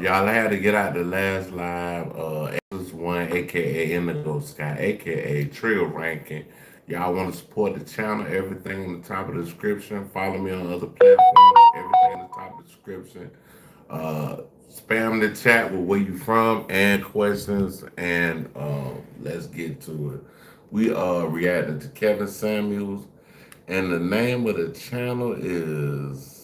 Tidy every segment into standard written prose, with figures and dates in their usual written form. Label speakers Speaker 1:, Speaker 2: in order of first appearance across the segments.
Speaker 1: Y'all had to get out the last live. This one, aka Indigo Sky, aka Trill Ranking. Y'all want to support the channel? Everything in the top of the description. Follow me on other platforms. Everything in the top of the description. Uh, Spam the chat with where you from and questions, and let's get to it. We are reacting to Kevin Samuels, and the name of the channel is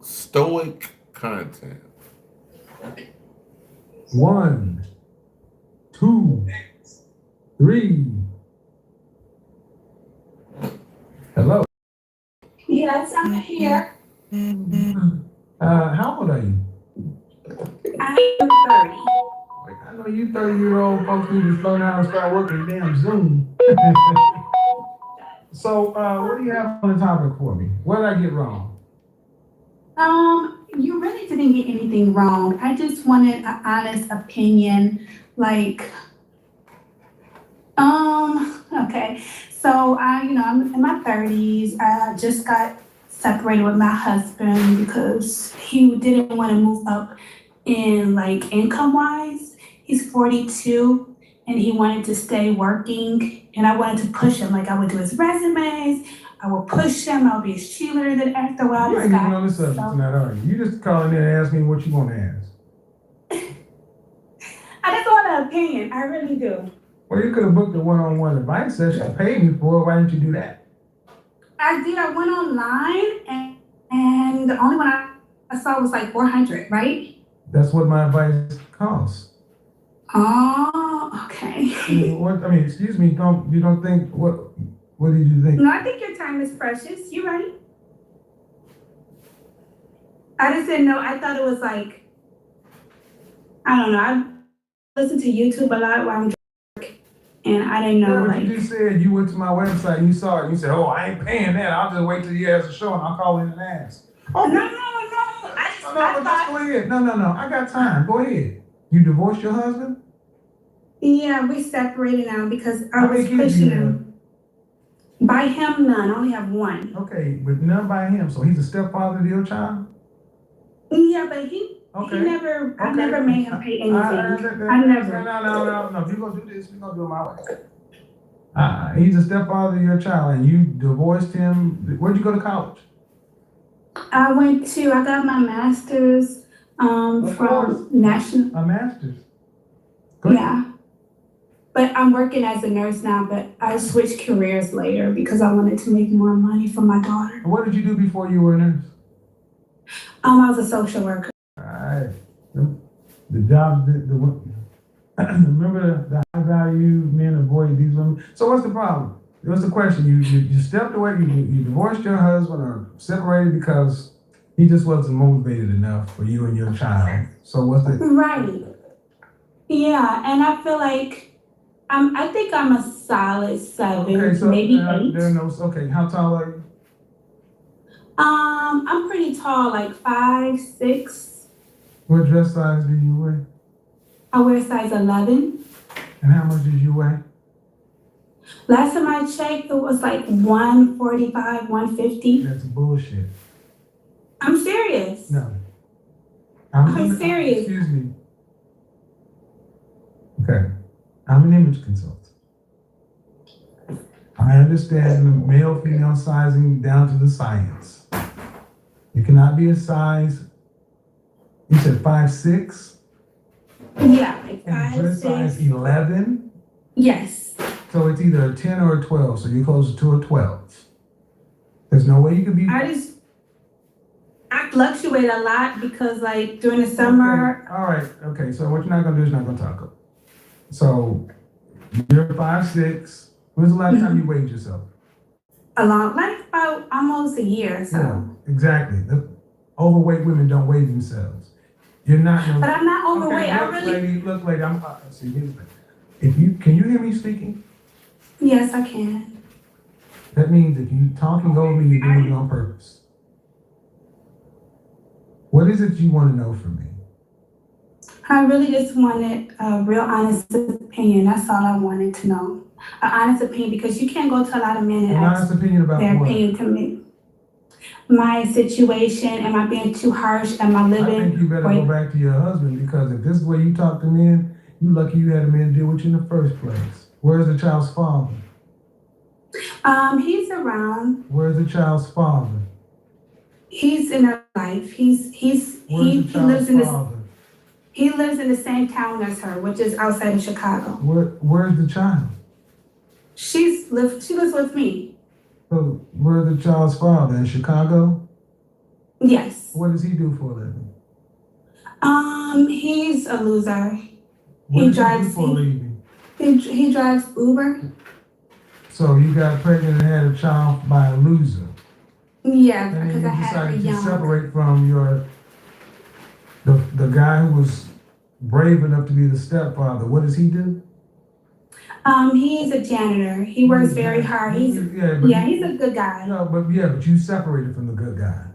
Speaker 1: Stoic Content.
Speaker 2: One, two, three. Hello.
Speaker 3: Yes, I'm here.
Speaker 2: How old are you?
Speaker 3: I am 30.
Speaker 2: I know you 30-year-old folks need to slow down and start working damn Zoom. So, what do you have on the topic for me? What did I get wrong?
Speaker 3: You really didn't get anything wrong. I just wanted an honest opinion. Like, okay. So I'm in my 30s. I just got separated with my husband because he didn't want to move up in like income wise. He's 42 and he wanted to stay working and I wanted to push him. Like I would do his resumes, I would push him, I would be his cheerleader. Then after a while,
Speaker 2: You ain't even on the subject tonight, are you? You just calling in and asking me what you want to ask.
Speaker 3: I just want an opinion. I really do.
Speaker 2: Well, you could have booked a one-on-one advice session and paid me for it. Why didn't you do that?
Speaker 3: I did. I went online and the only one I saw was like 400, right?
Speaker 2: That's what my advice costs.
Speaker 3: Oh, okay.
Speaker 2: Excuse me. You don't think what did you think?
Speaker 3: No, I think your time is precious. You're right. I just didn't know. I thought it was like, I don't know. I listen to YouTube a lot while I'm drunk, and I didn't know.
Speaker 2: What you just said, you went to my website and you saw it. And you said, "Oh, I ain't paying that. I'll just wait till you ask a show and I'll call in and ask."
Speaker 3: Oh no!
Speaker 2: Just go ahead. No. I got time. Go ahead. You divorced your husband?
Speaker 3: Yeah, we separated now because I was pushing him. By him, none. I only have one.
Speaker 2: Okay, but none by him. So he's a stepfather to your child?
Speaker 3: Yeah, but he never. Okay. I never made him pay anything. I never.
Speaker 2: No. If you're gonna do this, we're gonna do it my way. He's a stepfather to your child, and you divorced him. Where'd you go to college?
Speaker 3: I got my master's from National.
Speaker 2: A master's?
Speaker 3: Yeah. But I'm working as a nurse now, but I switched careers later because I wanted to make more money for my daughter.
Speaker 2: What did you do before you were a nurse?
Speaker 3: I was a social worker.
Speaker 2: All right. The job, remember the high value men avoid these women. So what's the problem? What's the question? You stepped away, you divorced your husband or separated because he just wasn't motivated enough for you and your child. So what's the...
Speaker 3: Right. Yeah, and I feel like I think I'm a solid 7, maybe 8.
Speaker 2: Okay, how tall are you?
Speaker 3: I'm pretty tall, like 5'6".
Speaker 2: What dress size do you wear?
Speaker 3: I wear size 11.
Speaker 2: And how much did you weigh?
Speaker 3: Last time I checked, it was like 145, 150.
Speaker 2: That's bullshit.
Speaker 3: I'm serious.
Speaker 2: No.
Speaker 3: I'm serious.
Speaker 2: Excuse me. Okay. I'm an image consultant. I understand the male-female sizing down to the science. You cannot be a size, you said 5'6"?
Speaker 3: Yeah, like 5'6".
Speaker 2: And size 11?
Speaker 3: Yes.
Speaker 2: So it's either a 10 or a 12, so you're closer to a 12. There's no way you could be...
Speaker 3: I fluctuate a lot because like during the summer...
Speaker 2: Okay. All right, okay, so what you're not gonna do is not gonna talk. So you're 5'6". When's the last time you weighed yourself?
Speaker 3: Like about almost a year or so.
Speaker 2: Yeah, exactly. Overweight women don't weigh themselves. You're not gonna...
Speaker 3: But I'm not overweight.
Speaker 2: Okay, look, lady, see, here's the thing. Can you hear me speaking?
Speaker 3: Yes, I can.
Speaker 2: That means if you talking over me, you're doing it on purpose. What is it you want to know from me?
Speaker 3: I really just wanted a real honest opinion. That's all I wanted to know. An honest opinion, because you can't go to a lot of men and
Speaker 2: An honest opinion about
Speaker 3: their
Speaker 2: what?
Speaker 3: opinion to me. my situation? Am I being too harsh? Am I
Speaker 2: I think
Speaker 3: living?
Speaker 2: you better go back to your husband, because if this is the way you talk to men, you lucky you had a man deal with you in the first place. Where's the child's father?
Speaker 3: He's around.
Speaker 2: Where's the child's father?
Speaker 3: He's in her life.
Speaker 2: Where's
Speaker 3: He
Speaker 2: the
Speaker 3: lives
Speaker 2: child's
Speaker 3: in this.
Speaker 2: father?
Speaker 3: He lives in the same town as her, which is outside of Chicago.
Speaker 2: Where's the child?
Speaker 3: She lives with me.
Speaker 2: So where's the child's father? In Chicago?
Speaker 3: Yes.
Speaker 2: What does he do for a living?
Speaker 3: He's a loser.
Speaker 2: What
Speaker 3: He
Speaker 2: does
Speaker 3: drives.
Speaker 2: he do for a living?
Speaker 3: He drives Uber.
Speaker 2: So you got pregnant and had a child by a loser.
Speaker 3: Yeah,
Speaker 2: And then
Speaker 3: because
Speaker 2: you
Speaker 3: I had her
Speaker 2: decided to
Speaker 3: young.
Speaker 2: separate from the guy who was brave enough to be the stepfather. What does he do?
Speaker 3: He's a janitor. He works very hard. He's a good guy.
Speaker 2: No, but you separated from the good guy.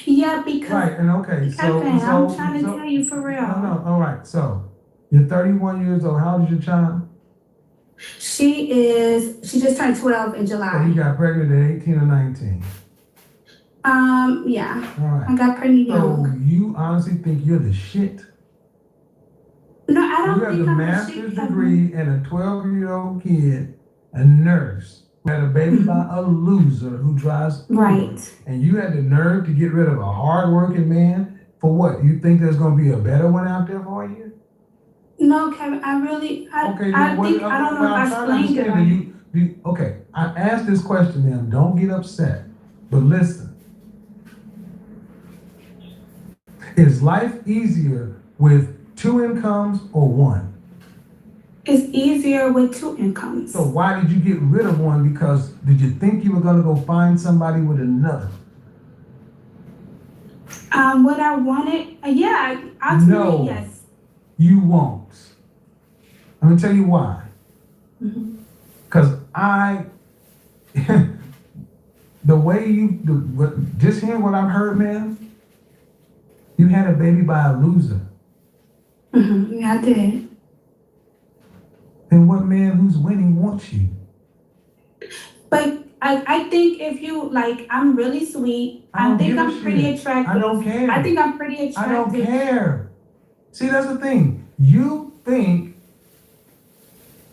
Speaker 3: Yeah, because
Speaker 2: Right, and okay,
Speaker 3: Kevin, I'm trying to tell you for real.
Speaker 2: No, all right, so you're 31 years old. How old is your child?
Speaker 3: She just turned 12 in
Speaker 2: So you
Speaker 3: July.
Speaker 2: got pregnant at 18 or 19.
Speaker 3: Yeah.
Speaker 2: All right.
Speaker 3: I got pregnant
Speaker 2: So
Speaker 3: young.
Speaker 2: you honestly think you're the shit?
Speaker 3: No, I don't
Speaker 2: You have
Speaker 3: think
Speaker 2: the
Speaker 3: I'm
Speaker 2: master's
Speaker 3: a shit.
Speaker 2: degree and a 12-year-old kid, a nurse, who had a baby by a loser who drives Uber.
Speaker 3: Right.
Speaker 2: And you had the nerve to get rid of a hard-working man for what? You think there's going to be a better one out there for you?
Speaker 3: No, Kevin, I don't know if I explained it right.
Speaker 2: Okay, I asked this question, ma'am. Don't get upset. But listen. Is life easier with 2 incomes or 1?
Speaker 3: It's easier with 2 incomes.
Speaker 2: So why did you get rid of one? Because did you think you were going to go find somebody with another?
Speaker 3: What I wanted, ultimately, yes.
Speaker 2: You won't. Let me tell you why. Because the way just hearing what I've heard, man, you had a baby by a loser.
Speaker 3: Yeah, I did.
Speaker 2: Then what man who's winning wants you?
Speaker 3: But I think if you, I'm really sweet. I think I'm pretty attractive.
Speaker 2: I don't care.
Speaker 3: I think I'm pretty attractive.
Speaker 2: I don't care. See, that's the thing. You think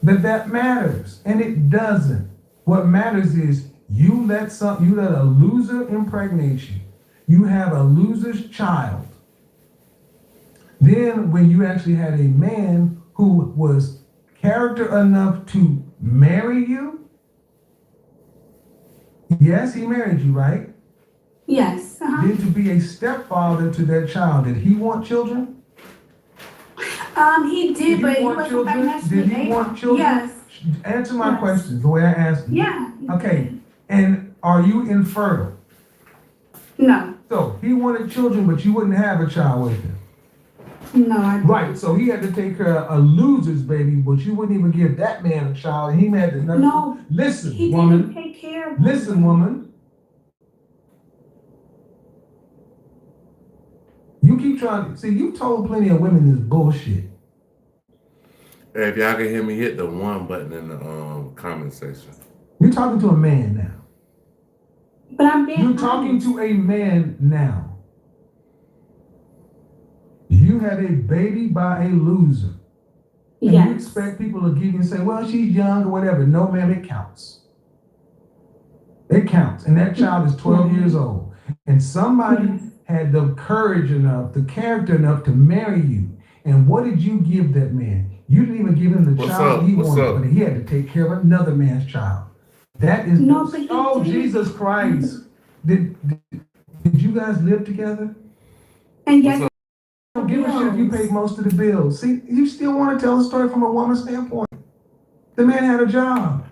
Speaker 2: that matters, and it doesn't. What matters is you let a loser impregnate you. You have a loser's child. Then when you actually had a man who was character enough to marry you, yes, he married you, right?
Speaker 3: Yes.
Speaker 2: Then to be a stepfather to that child, did he want children?
Speaker 3: He did, but he wasn't financially able.
Speaker 2: Did he want children?
Speaker 3: Yes.
Speaker 2: Answer my questions the way I asked you.
Speaker 3: Yeah.
Speaker 2: Okay. And are you infertile?
Speaker 3: No.
Speaker 2: So he wanted children, but you wouldn't have a child with him.
Speaker 3: No, I didn't.
Speaker 2: Right. So he had to take care of a loser's baby, but you wouldn't even give that man a child. And he had to
Speaker 3: No.
Speaker 2: Listen,
Speaker 3: He
Speaker 2: woman.
Speaker 3: didn't take care of him.
Speaker 2: Listen, woman. You keep trying to see. You told plenty of women this bullshit.
Speaker 1: If y'all can hear me, hit the 1 button in the comment section.
Speaker 2: You're talking to a man now.
Speaker 3: But I'm being
Speaker 2: You're talking to a man now. You had a baby by a loser. And you expect people to give you and say, well, she's young or whatever. No, ma'am, it counts. It counts. And that child is 12 years old. And somebody had the courage enough, the character enough to marry you. And what did you give that man? You didn't even give him the child he wanted, but he had to take care of another man's child. That is Jesus Christ. Did you guys live together?
Speaker 3: And yes,
Speaker 2: I don't give a shit if you paid most of the bills. See, you still want to tell a story from a woman's standpoint. The man had a job.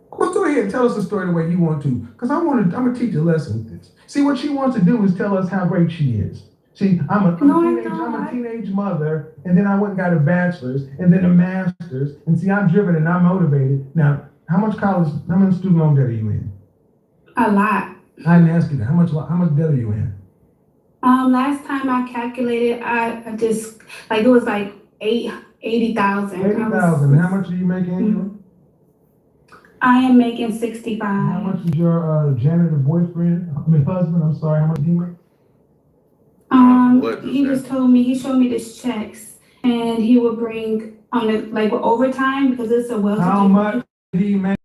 Speaker 2: Well, go ahead and tell us the story the way you want to, because I'm gonna teach a lesson with this. See, what she wants to do is tell us how great she is. See, I'm a teenage mother, and then I went and got a bachelor's, and then a master's, and see, I'm driven and I'm motivated. Now, how much student loan debt are you in?
Speaker 3: A lot.
Speaker 2: I didn't ask you that. How much debt are you in?
Speaker 3: Last time I calculated, I just, it was like 80,000.
Speaker 2: 80,000. How much are you making annually?
Speaker 3: I am making
Speaker 2: How
Speaker 3: 65.
Speaker 2: much is your janitor boyfriend? Husband. I'm sorry. How much did he make?
Speaker 1: What does
Speaker 3: He
Speaker 1: that?
Speaker 3: just told me, he showed me these checks and he would bring on the, like with overtime because it's a well-to-do.
Speaker 2: How much did he make?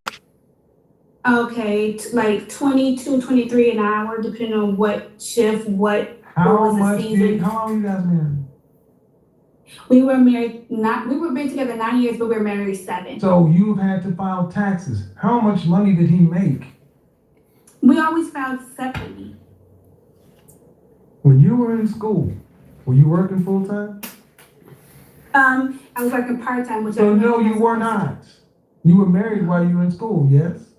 Speaker 3: Okay, like 22, 23 an hour, depending on what shift, what
Speaker 2: How
Speaker 3: was the
Speaker 2: much
Speaker 3: season.
Speaker 2: did? How long you guys married?
Speaker 3: We were been together 9 years, but we were married 7.
Speaker 2: So you had to file taxes. How much money did he make?
Speaker 3: We always filed separately.
Speaker 2: When you were in school, were you working full time?
Speaker 3: I was working part-time, which
Speaker 2: So
Speaker 3: I
Speaker 2: no, you were not. You were married while you were in school, yes?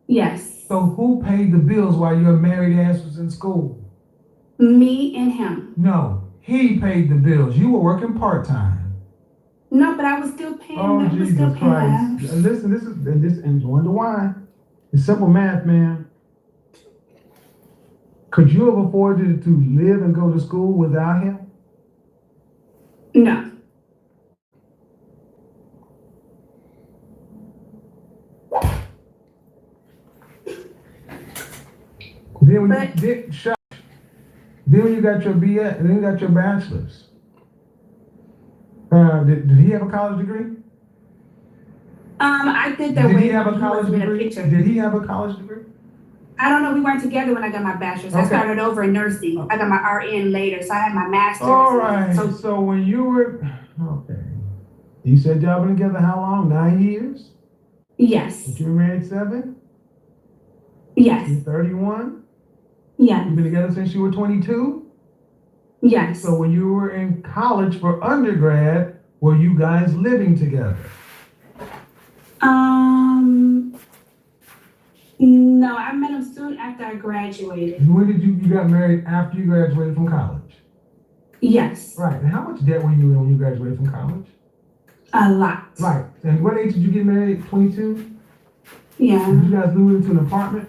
Speaker 3: Yes.
Speaker 2: So who paid the bills while your married ass was in school?
Speaker 3: Me and him.
Speaker 2: No, he paid the bills. You were working part time.
Speaker 3: No, but I was still paying.
Speaker 2: Oh, Jesus Christ. Listen, and wonder why. It's simple math, man. Could you have afforded to live and go to school without him?
Speaker 3: No.
Speaker 2: Then when you got your BS, and then you got your bachelor's. Did he have a college degree?
Speaker 3: I did that.
Speaker 2: Did
Speaker 3: way
Speaker 2: he have a
Speaker 3: when
Speaker 2: college
Speaker 3: was in
Speaker 2: degree?
Speaker 3: picture.
Speaker 2: Did he have a college degree?
Speaker 3: I don't know. We weren't together when I got my bachelor's. I
Speaker 2: Okay.
Speaker 3: started over in nursing. I got my RN later, so I had my master's.
Speaker 2: All right.
Speaker 3: So
Speaker 2: So when you were okay, you said y'all been together how long? 9 years?
Speaker 3: yes,
Speaker 2: But you were married 7?
Speaker 3: yes,
Speaker 2: You're 31?
Speaker 3: yes,
Speaker 2: You've been together since you were 22?
Speaker 3: yes.
Speaker 2: So when you were in college for undergrad, were you guys living together?
Speaker 3: No, I met him soon after I graduated.
Speaker 2: When did you got married after you graduated from college?
Speaker 3: Yes,
Speaker 2: Right. And how much debt were you in when you graduated from college?
Speaker 3: a lot.
Speaker 2: Right. And what age did you get married? 22?
Speaker 3: Yeah,
Speaker 2: Did you guys move into an apartment?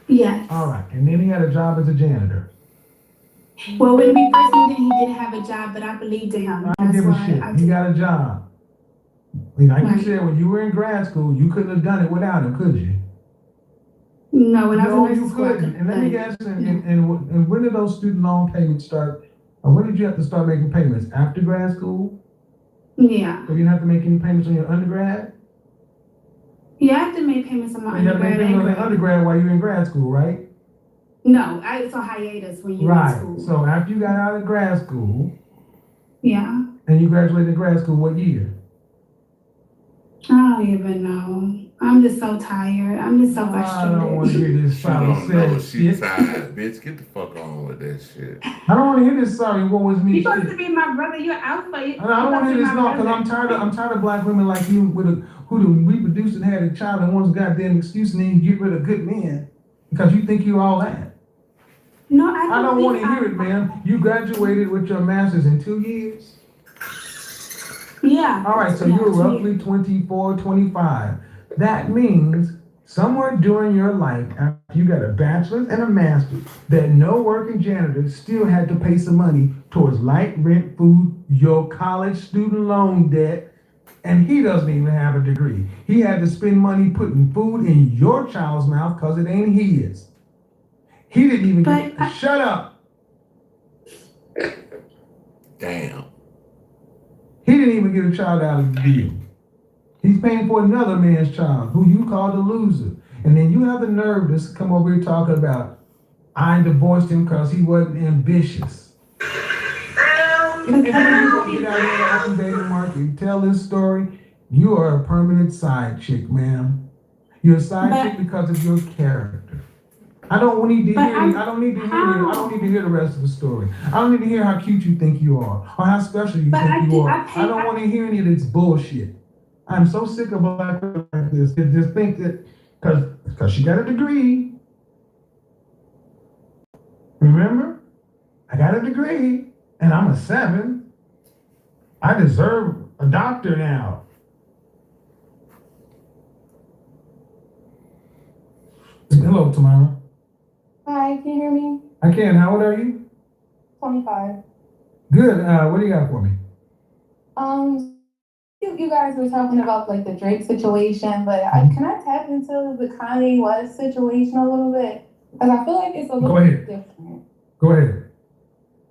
Speaker 3: yes.
Speaker 2: All right. And then he had a job as a janitor.
Speaker 3: Well, when we first moved in, he didn't have a job, but I believed in him.
Speaker 2: I don't give a shit. He got a job. Like you said, when you were in grad school, you couldn't have done it without him, could you?
Speaker 3: No, when I was in
Speaker 2: No,
Speaker 3: nursing
Speaker 2: you
Speaker 3: school, I
Speaker 2: couldn't. And let me guess,
Speaker 3: Yeah.
Speaker 2: and when did those student loan payments start? Or when did you have to start making payments? After grad school?
Speaker 3: Yeah.
Speaker 2: So you didn't have to make any payments on your undergrad?
Speaker 3: Yeah, I have to make payments on my
Speaker 2: You had to make
Speaker 3: undergrad
Speaker 2: payments on
Speaker 3: and
Speaker 2: your
Speaker 3: grad.
Speaker 2: undergrad while you were in grad school, right?
Speaker 3: No, I was on hiatus when you were in
Speaker 2: Right.
Speaker 3: school.
Speaker 2: So after you got out of grad school
Speaker 3: Yeah.
Speaker 2: and you graduated grad school, what year?
Speaker 3: I don't even know. I'm just so tired. I'm just so frustrated.
Speaker 2: I don't want to hear this
Speaker 1: She
Speaker 2: sorry
Speaker 1: don't know
Speaker 2: said
Speaker 1: she
Speaker 2: shit.
Speaker 1: tired, bitch. Get the fuck on with that shit.
Speaker 2: I don't want to hear this sorry what was me
Speaker 3: You're supposed
Speaker 2: shit.
Speaker 3: to be my brother. You're alpha.
Speaker 2: I don't want to hear this no, because I'm tired of black women like you who reproduced and had a child and wants a goddamn excuse and then you get rid of good men because you think you all that.
Speaker 3: No,
Speaker 2: I don't want to hear it, man. You graduated with your master's in 2 years?
Speaker 3: Yeah.
Speaker 2: All right, so
Speaker 3: Yeah,
Speaker 2: you're
Speaker 3: 2
Speaker 2: roughly 24, 25. That means somewhere during your life, after you got a bachelor's and a master's, that no working janitor still had to pay some money towards light, rent, food, your college student loan debt, and he doesn't even have a degree. He had to spend money putting food in your child's mouth because it ain't his. He didn't even shut up.
Speaker 1: Damn.
Speaker 2: He didn't even get a child out of the deal. He's paying for another man's child who you called a loser. And then you have the nerve to come over here talking about, I divorced him because he wasn't ambitious. And when you gonna get out here in the open dating market and tell this story, you are a permanent side chick, ma'am. You're a side chick because of your character. I don't need to hear the rest of the story. I don't need to hear how cute you think you are or how special you think you are. I don't want to hear any of this bullshit. I'm so sick of black women like this. They just think that because she got a degree. Remember? I got a degree and I'm a 7. I deserve a doctor now. Hello, Tamara.
Speaker 4: Hi, can you hear me?
Speaker 2: I can. How old are you?
Speaker 4: 25.
Speaker 2: Good. What do you got for me?
Speaker 4: you guys were talking about like the Drake situation, but can I tap into the Kanye West situation a little bit? Because I feel like it's a little bit different.
Speaker 2: Go ahead.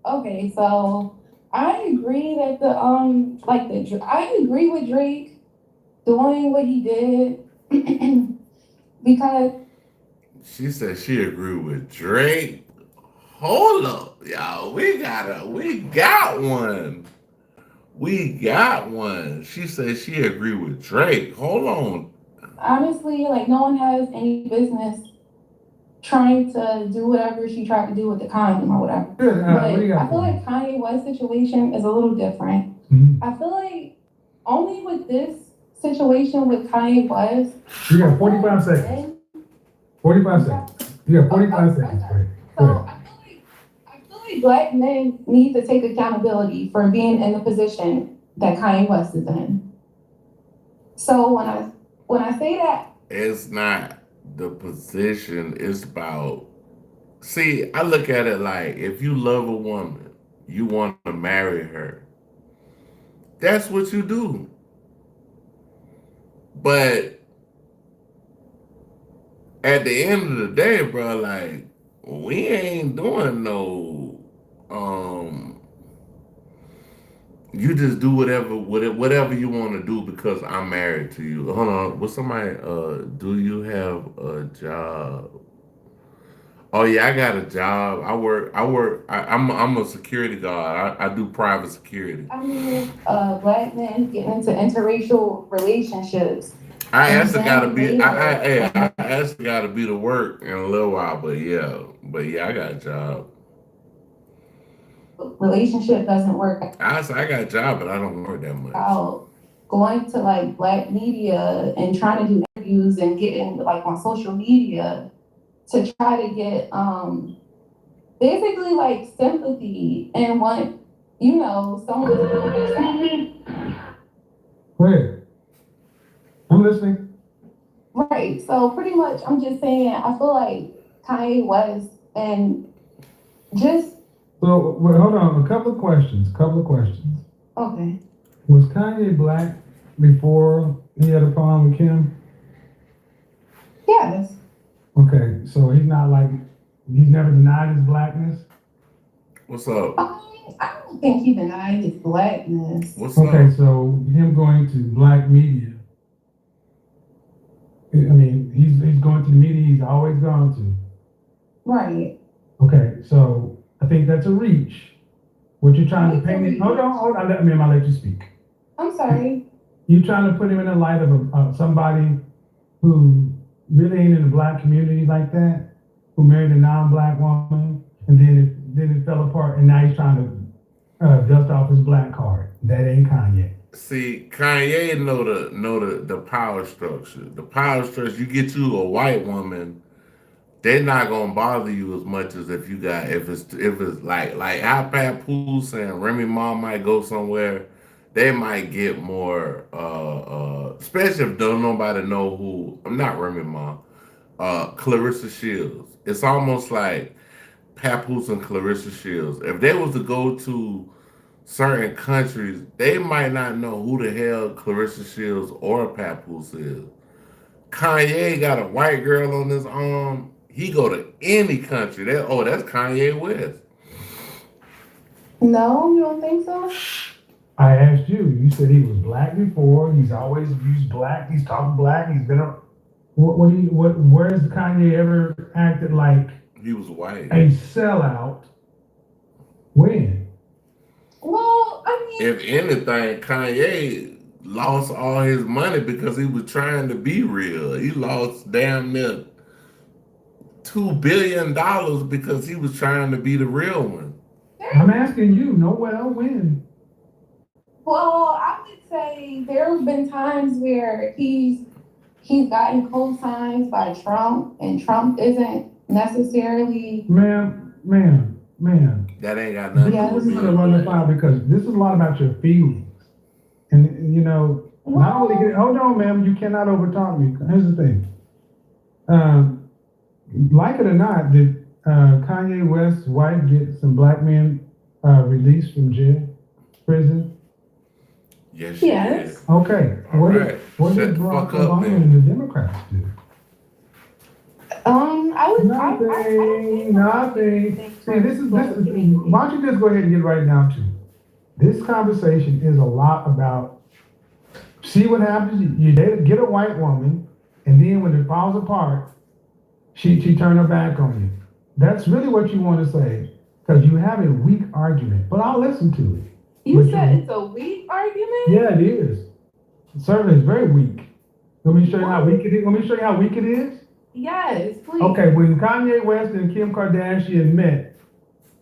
Speaker 4: Okay, so I agree that I agree with Drake doing what he did because
Speaker 1: She said she agreed with Drake. Hold up, y'all. We got one. We got one. She said she agreed with Drake. Hold on.
Speaker 4: honestly, like no one has any business trying to do whatever she tried to do with the condom or whatever.
Speaker 2: Good.
Speaker 4: But
Speaker 2: What do you got
Speaker 4: I feel
Speaker 2: for me?
Speaker 4: like Kanye West situation is a little different.
Speaker 2: Mhm.
Speaker 4: I feel like only with this situation with Kanye West,
Speaker 2: You got 45 seconds. 45 seconds. You got 45 seconds. Go ahead. Go
Speaker 4: So
Speaker 2: ahead.
Speaker 4: I feel like black men need to take accountability for being in the position that Kanye West is in. So when I say that,
Speaker 1: It's not the position. It's about. See, I look at it like if you love a woman, you want to marry her. That's what you do. But at the end of the day, bro, like we ain't doing no. You just do whatever you want to do because I'm married to you. Hold on, with somebody. Do you have a job? Oh yeah, I got a job. I'm a security guard. I do private security.
Speaker 4: I mean, black men getting into interracial relationships
Speaker 1: I
Speaker 4: and
Speaker 1: actually gotta
Speaker 4: then
Speaker 1: be.
Speaker 4: later
Speaker 1: I actually gotta be to work in a little while. But yeah, I got a job.
Speaker 4: relationship doesn't work
Speaker 1: I got a job, but I don't work that much.
Speaker 4: out, going to like black media and trying to do interviews and getting like on social media to try to get basically like sympathy and want, someone to
Speaker 2: Go ahead. I'm listening.
Speaker 4: right. So pretty much I'm just saying I feel like Kanye West and just
Speaker 2: So, hold on. A couple of questions.
Speaker 4: okay.
Speaker 2: Was Kanye black before he had a problem with Kim?
Speaker 4: Yes.
Speaker 2: Okay, so he's never denied his blackness.
Speaker 1: What's up?
Speaker 4: I don't think he denied his blackness.
Speaker 1: What's
Speaker 2: Okay,
Speaker 1: up?
Speaker 2: so him going to black media. I mean, he's going to the media he's always gone to.
Speaker 4: Right.
Speaker 2: Okay, so I think that's a reach. What you're trying to paint it. Hold on. I'll let you speak.
Speaker 4: I'm sorry.
Speaker 2: You're trying to put him in the light of somebody who really ain't in the black community like that, who married a non-black woman, and then it fell apart, and now he's trying to dust off his black card. That ain't Kanye.
Speaker 1: See, Kanye know the power structure. The power structure. You get you a white woman, they're not gonna bother you as much as if it's like how Pat Pool's saying Remy Ma might go somewhere, they might get more especially if don't nobody know who. I'm not Remy Ma, Clarissa Shields. It's almost like Papoose and Clarissa Shields. If they was to go to certain countries, they might not know who the hell Clarissa Shields or Papoose is. Kanye got a white girl on his arm. He go to any country. That's Kanye West.
Speaker 4: No, you don't think so?
Speaker 2: I asked you. You said he was black before. He's always used black. He's talked black. He's been a. Where's Kanye ever acted like
Speaker 1: He was white.
Speaker 2: a sellout? When?
Speaker 4: Well, I mean,
Speaker 1: If anything, Kanye lost all his money because he was trying to be real. He lost damn near $2 billion because he was trying to be the real one.
Speaker 2: I'm asking you. Noel, when?
Speaker 4: well, I would say there have been times where he's gotten co-signs by Trump, and Trump isn't necessarily.
Speaker 2: Ma'am.
Speaker 1: That ain't got nothing
Speaker 4: Yes.
Speaker 1: to do with
Speaker 2: We're gonna
Speaker 1: being
Speaker 2: run the
Speaker 1: black.
Speaker 2: file because this is a lot about your feelings, and not only. Hold on, ma'am. You cannot overtalk me. Here's the thing. Like it or not, did Kanye West's wife get some black men released from jail, prison?
Speaker 1: Yes, she did.
Speaker 4: Yes.
Speaker 2: Okay.
Speaker 1: All right.
Speaker 2: What
Speaker 1: Shut
Speaker 2: did
Speaker 1: the
Speaker 2: Barack
Speaker 1: fuck up
Speaker 2: Obama
Speaker 1: then.
Speaker 2: and the Democrats do?
Speaker 4: I don't think Obama did
Speaker 2: Nothing.
Speaker 4: anything
Speaker 2: See,
Speaker 4: for
Speaker 2: this
Speaker 4: Black
Speaker 2: is.
Speaker 4: community.
Speaker 2: Why don't you just go ahead and get right down to it? This conversation is a lot about see what happens. You get a white woman, and then when it falls apart, she turn her back on you. That's really what you want to say because you have a weak argument. But I'll listen to it.
Speaker 4: You
Speaker 2: But
Speaker 4: said it's a weak argument?
Speaker 2: yeah, it is. Certainly, it's very weak. Let me show you how
Speaker 4: What?
Speaker 2: weak it is. Let me show you how weak it is.
Speaker 4: Yes, please.
Speaker 2: Okay, when Kanye West and Kim Kardashian met,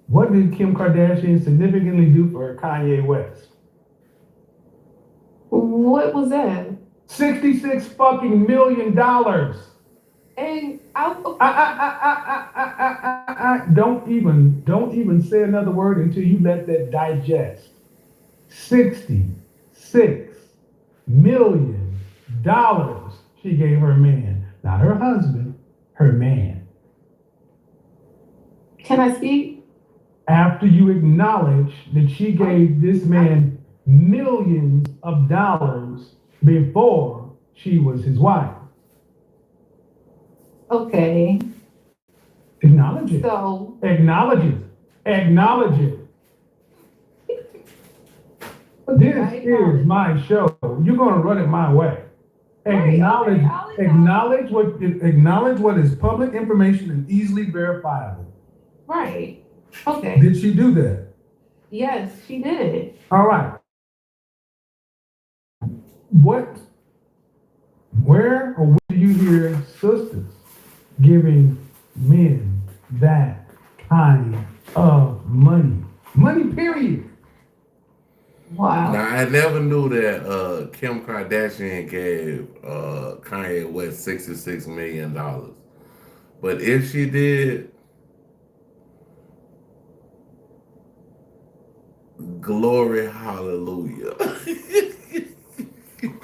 Speaker 2: what did Kim Kardashian significantly do for Kanye West?
Speaker 4: What was that?
Speaker 2: $66 fucking million.
Speaker 4: And
Speaker 2: Don't even say another word until you let that digest. $66 million she gave her man, not her husband, her man.
Speaker 4: can I speak?
Speaker 2: After you acknowledge that she gave this man millions of dollars before she was his wife.
Speaker 4: Okay.
Speaker 2: Acknowledge it.
Speaker 4: So
Speaker 2: Acknowledge it. Acknowledge it. This is my show. You're gonna run it my way. Acknowledge, acknowledge what is public information and easily verifiable.
Speaker 4: right. Okay.
Speaker 2: Did she do that?
Speaker 4: Yes, she did.
Speaker 2: All right. Where or when do you hear sisters giving men that kind of money? Money, period.
Speaker 4: Wow.
Speaker 1: Now I never knew that Kim Kardashian gave Kanye West $66 million. But if she did, glory hallelujah.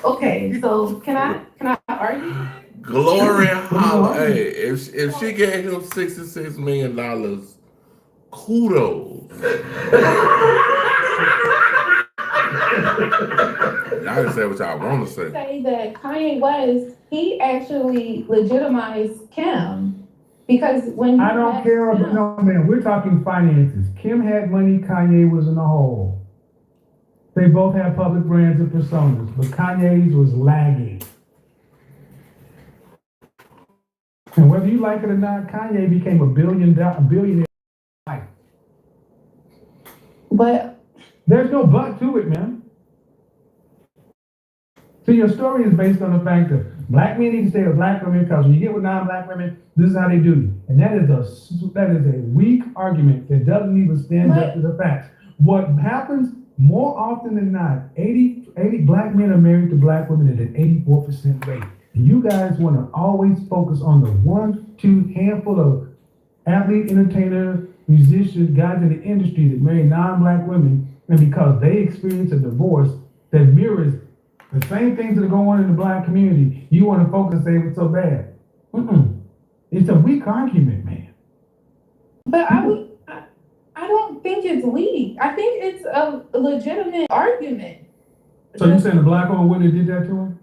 Speaker 4: Okay, so can I argue?
Speaker 1: Glory hallelujah. Hey, if she gave him $66 million, kudos. Y'all can say what y'all want to say.
Speaker 4: Say that Kanye West, he actually legitimized Kim because when
Speaker 2: I don't care about, no man, we're talking finances. Kim had money, Kanye was in the hole. They both have public brands and personas, but Kanye's was lagging. And whether you like it or not, Kanye became a billionaire.
Speaker 4: But
Speaker 2: There's no but to it, man. So your story is based on the fact that black men need to stay with black women because when you get with non-black women, this is how they do you. And that is a weak argument that doesn't even stand up to the facts. What happens more often than not, 80 black men are married to black women at an 84% rate. And you guys want to always focus on the 1-2 handful of athlete, entertainer, musicians, guys in the industry that marry non-black women, and because they experience a divorce that mirrors the same things that are going on in the black community, you want to focus and say it was so bad. It's a weak argument, man.
Speaker 4: But I don't think it's weak. I think it's a legitimate argument.
Speaker 2: So you saying the black woman wouldn't have did that to him?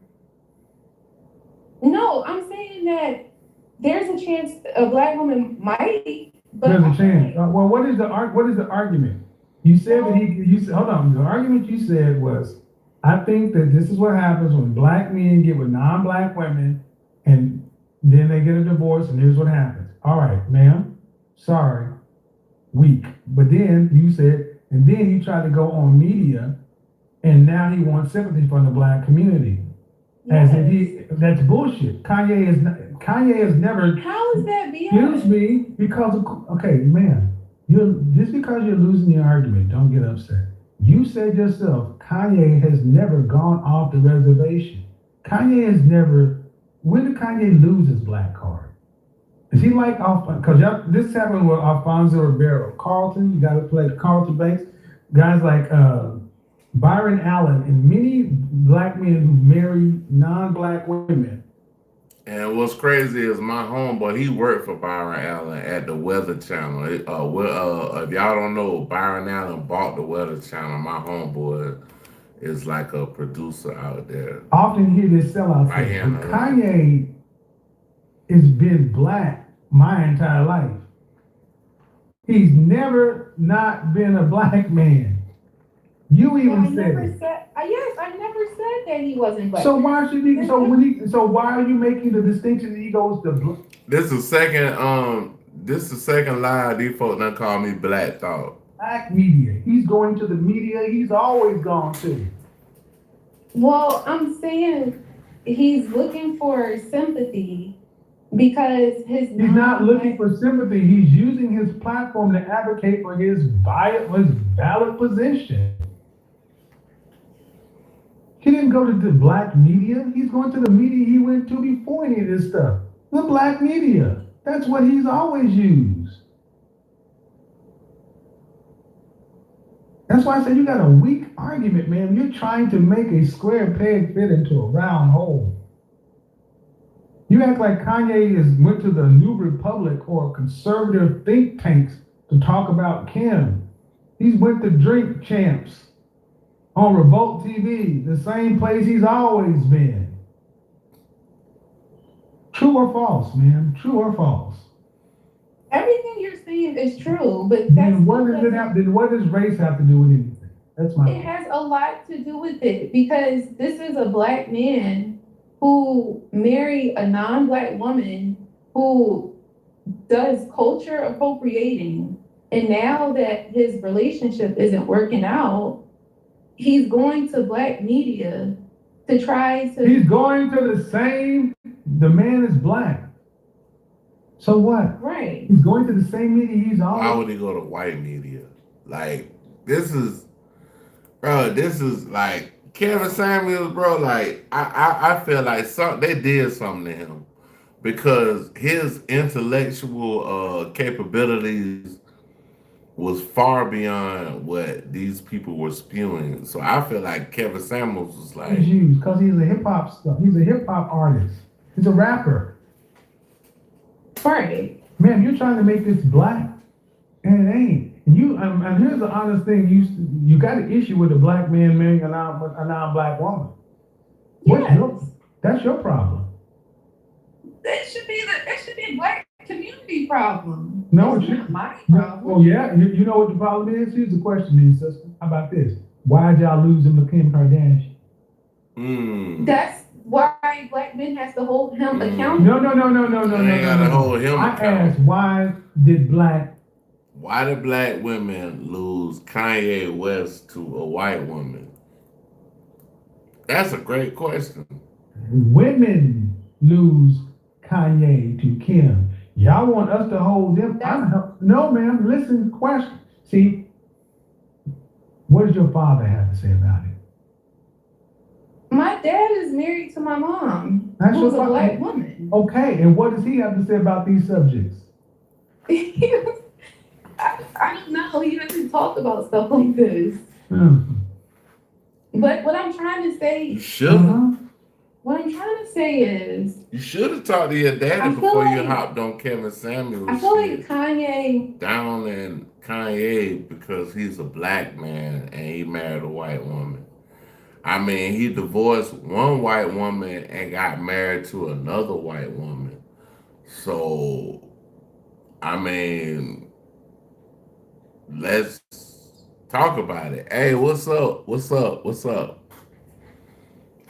Speaker 4: No, I'm saying that there's a chance a black woman might. But
Speaker 2: There's a chance. Well, what is the argument? You said that you said, hold on. The argument you said was, I think that this is what happens when black men get with non-black women, and then they get a divorce, and here's what happens. All right, ma'am. Sorry. Weak. But then you said, and then he tried to go on media, and now he wants sympathy from the black community. As if that's bullshit. Kanye has never.
Speaker 4: How is that BS?
Speaker 2: Excuse me, because okay, man, just because you're losing the argument, don't get upset. You said yourself, Kanye has never gone off the reservation. Kanye has never. When did Kanye lose his black card? Is he like off? Because this happened with Alfonso Ribeiro, Carlton. You got to play Carlton Banks, guys like Byron Allen, and many black men who marry non-black women.
Speaker 1: And what's crazy is my homeboy, he worked for Byron Allen at the Weather Channel. If y'all don't know, Byron Allen bought the Weather Channel, my homeboy. is like a producer out there.
Speaker 2: I often hear this sellout
Speaker 1: Right
Speaker 2: say,
Speaker 1: here in
Speaker 2: but
Speaker 1: Atlanta.
Speaker 2: Kanye has been black my entire life. He's never not been a black man. You
Speaker 4: Well,
Speaker 2: even
Speaker 4: I
Speaker 2: said
Speaker 4: never
Speaker 2: it.
Speaker 4: said, yes, I never said that he wasn't black.
Speaker 2: So why should he? So why are you making the distinction that he goes to?
Speaker 1: This is the second lie these folks done call me Black Thought.
Speaker 2: Black media. He's going to the media he's always gone to.
Speaker 4: Well, I'm saying he's looking for sympathy because
Speaker 2: he's not looking for sympathy. He's using his platform to advocate for his valid position. He didn't go to the black media. He's going to the media he went to before any of this stuff. The black media. That's what he's always used. That's why I said you got a weak argument, man. You're trying to make a square peg fit into a round hole. You act like Kanye went to the New Republic or conservative think tanks to talk about Kim. He's went to Drink Champs on Revolt TV, the same place he's always been. True or false, man? True or false?
Speaker 4: Everything you're saying is true, but
Speaker 2: then what does race have to do with anything? That's my
Speaker 4: It has a lot to do with it because this is a black man who married a non-black woman who does culture appropriating, and now that his relationship isn't working out, he's going to black media to try to.
Speaker 2: He's going to the man is black. So what?
Speaker 4: Right.
Speaker 2: He's going to the same media he's always.
Speaker 1: Why would he go to white media? Like, this is like Kevin Samuels, bro. Like, I feel like they did something to him because his intellectual capabilities was far beyond what these people were spewing. So I feel like Kevin Samuels was like,
Speaker 2: he's used because he's a hip hop stuff. He's a hip hop artist. He's a rapper.
Speaker 4: Right.
Speaker 2: Man, you're trying to make this black, and it ain't. And here's the honest thing: you got an issue with a black man marrying a non-black woman.
Speaker 4: Yes.
Speaker 2: That's your problem.
Speaker 4: That should be a black community problem.
Speaker 2: No,
Speaker 4: it's
Speaker 2: it
Speaker 4: not my problem.
Speaker 2: Well, yeah. You know what the problem is? Here's the question, then, sister. How about this? Why did y'all lose him to Kim Kardashian?
Speaker 4: That's why black men has to hold him accountable.
Speaker 2: No.
Speaker 1: They gotta hold him
Speaker 2: I
Speaker 1: accountable.
Speaker 2: asked, why did black
Speaker 1: women lose Kanye West to a white woman? That's a great question.
Speaker 2: Women lose Kanye to Kim? Y'all want us to hold them? No, ma'am. Listen, question. See, what does your father have to say about it?
Speaker 4: My dad is married to my mom,
Speaker 2: That's
Speaker 4: who's
Speaker 2: your
Speaker 4: a black
Speaker 2: father.
Speaker 4: woman.
Speaker 2: Okay, and what does he have to say about these subjects?
Speaker 4: I don't know. He doesn't talk about stuff like this. But what I'm trying to say,
Speaker 1: You should.
Speaker 4: What I'm trying to say is,
Speaker 1: You should have talked to your daddy before you hopped on Kevin Samuels.
Speaker 4: I feel like Kanye
Speaker 1: down in Kanye because he's a black man and he married a white woman. I mean, he divorced one white woman and got married to another white woman. So, I mean, let's talk about it. Hey, what's up? What's up? What's up?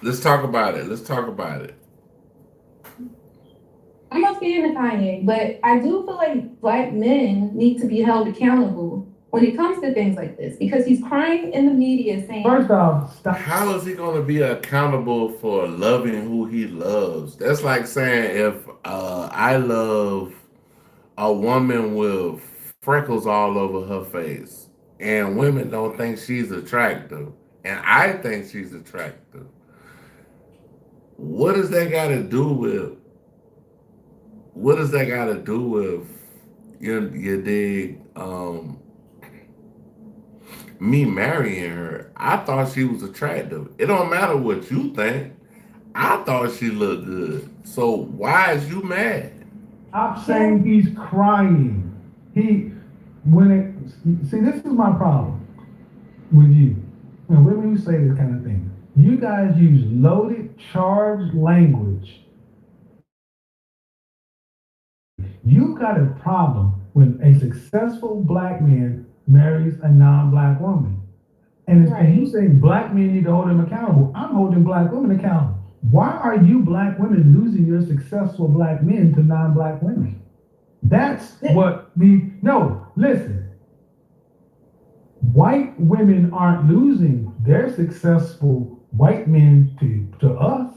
Speaker 1: Let's talk about it. Let's talk about it.
Speaker 4: I'm not speaking to Kanye, but I do feel like black men need to be held accountable when it comes to things like this because he's crying in the media saying,
Speaker 2: first off, stop.
Speaker 1: How is he going to be accountable for loving who he loves? That's like saying if I love a woman with freckles all over her face and women don't think she's attractive and I think she's attractive. What does that got to do with you dig me marrying her? I thought she was attractive. It don't matter what you think. I thought she looked good. So why is you mad?
Speaker 2: I'm saying he's crying. See, this is my problem with you. and women who say this kind of thing, you guys use loaded, charged language. You've got a problem when a successful black man marries a non-black woman. And you say black men need to hold them accountable. I'm holding black women accountable. Why are you black women losing your successful black men to non-black women? That's what we, no, listen. White women aren't losing their successful white men to us.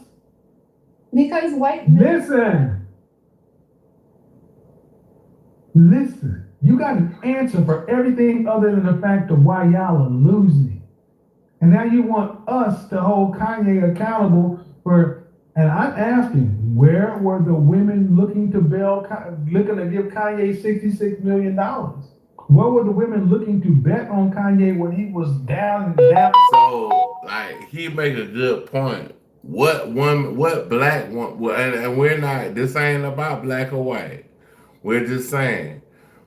Speaker 4: Because white men.
Speaker 2: Listen, you got an answer for everything other than the fact of why y'all are losing. And now you want us to hold Kanye accountable for, and I'm asking, where were the women looking to give Kanye $66 million? Where were the women looking to bet on Kanye when he was down and down?
Speaker 1: So, like, he make a good point. What black one, and we're not, this ain't about black or white. We're just saying,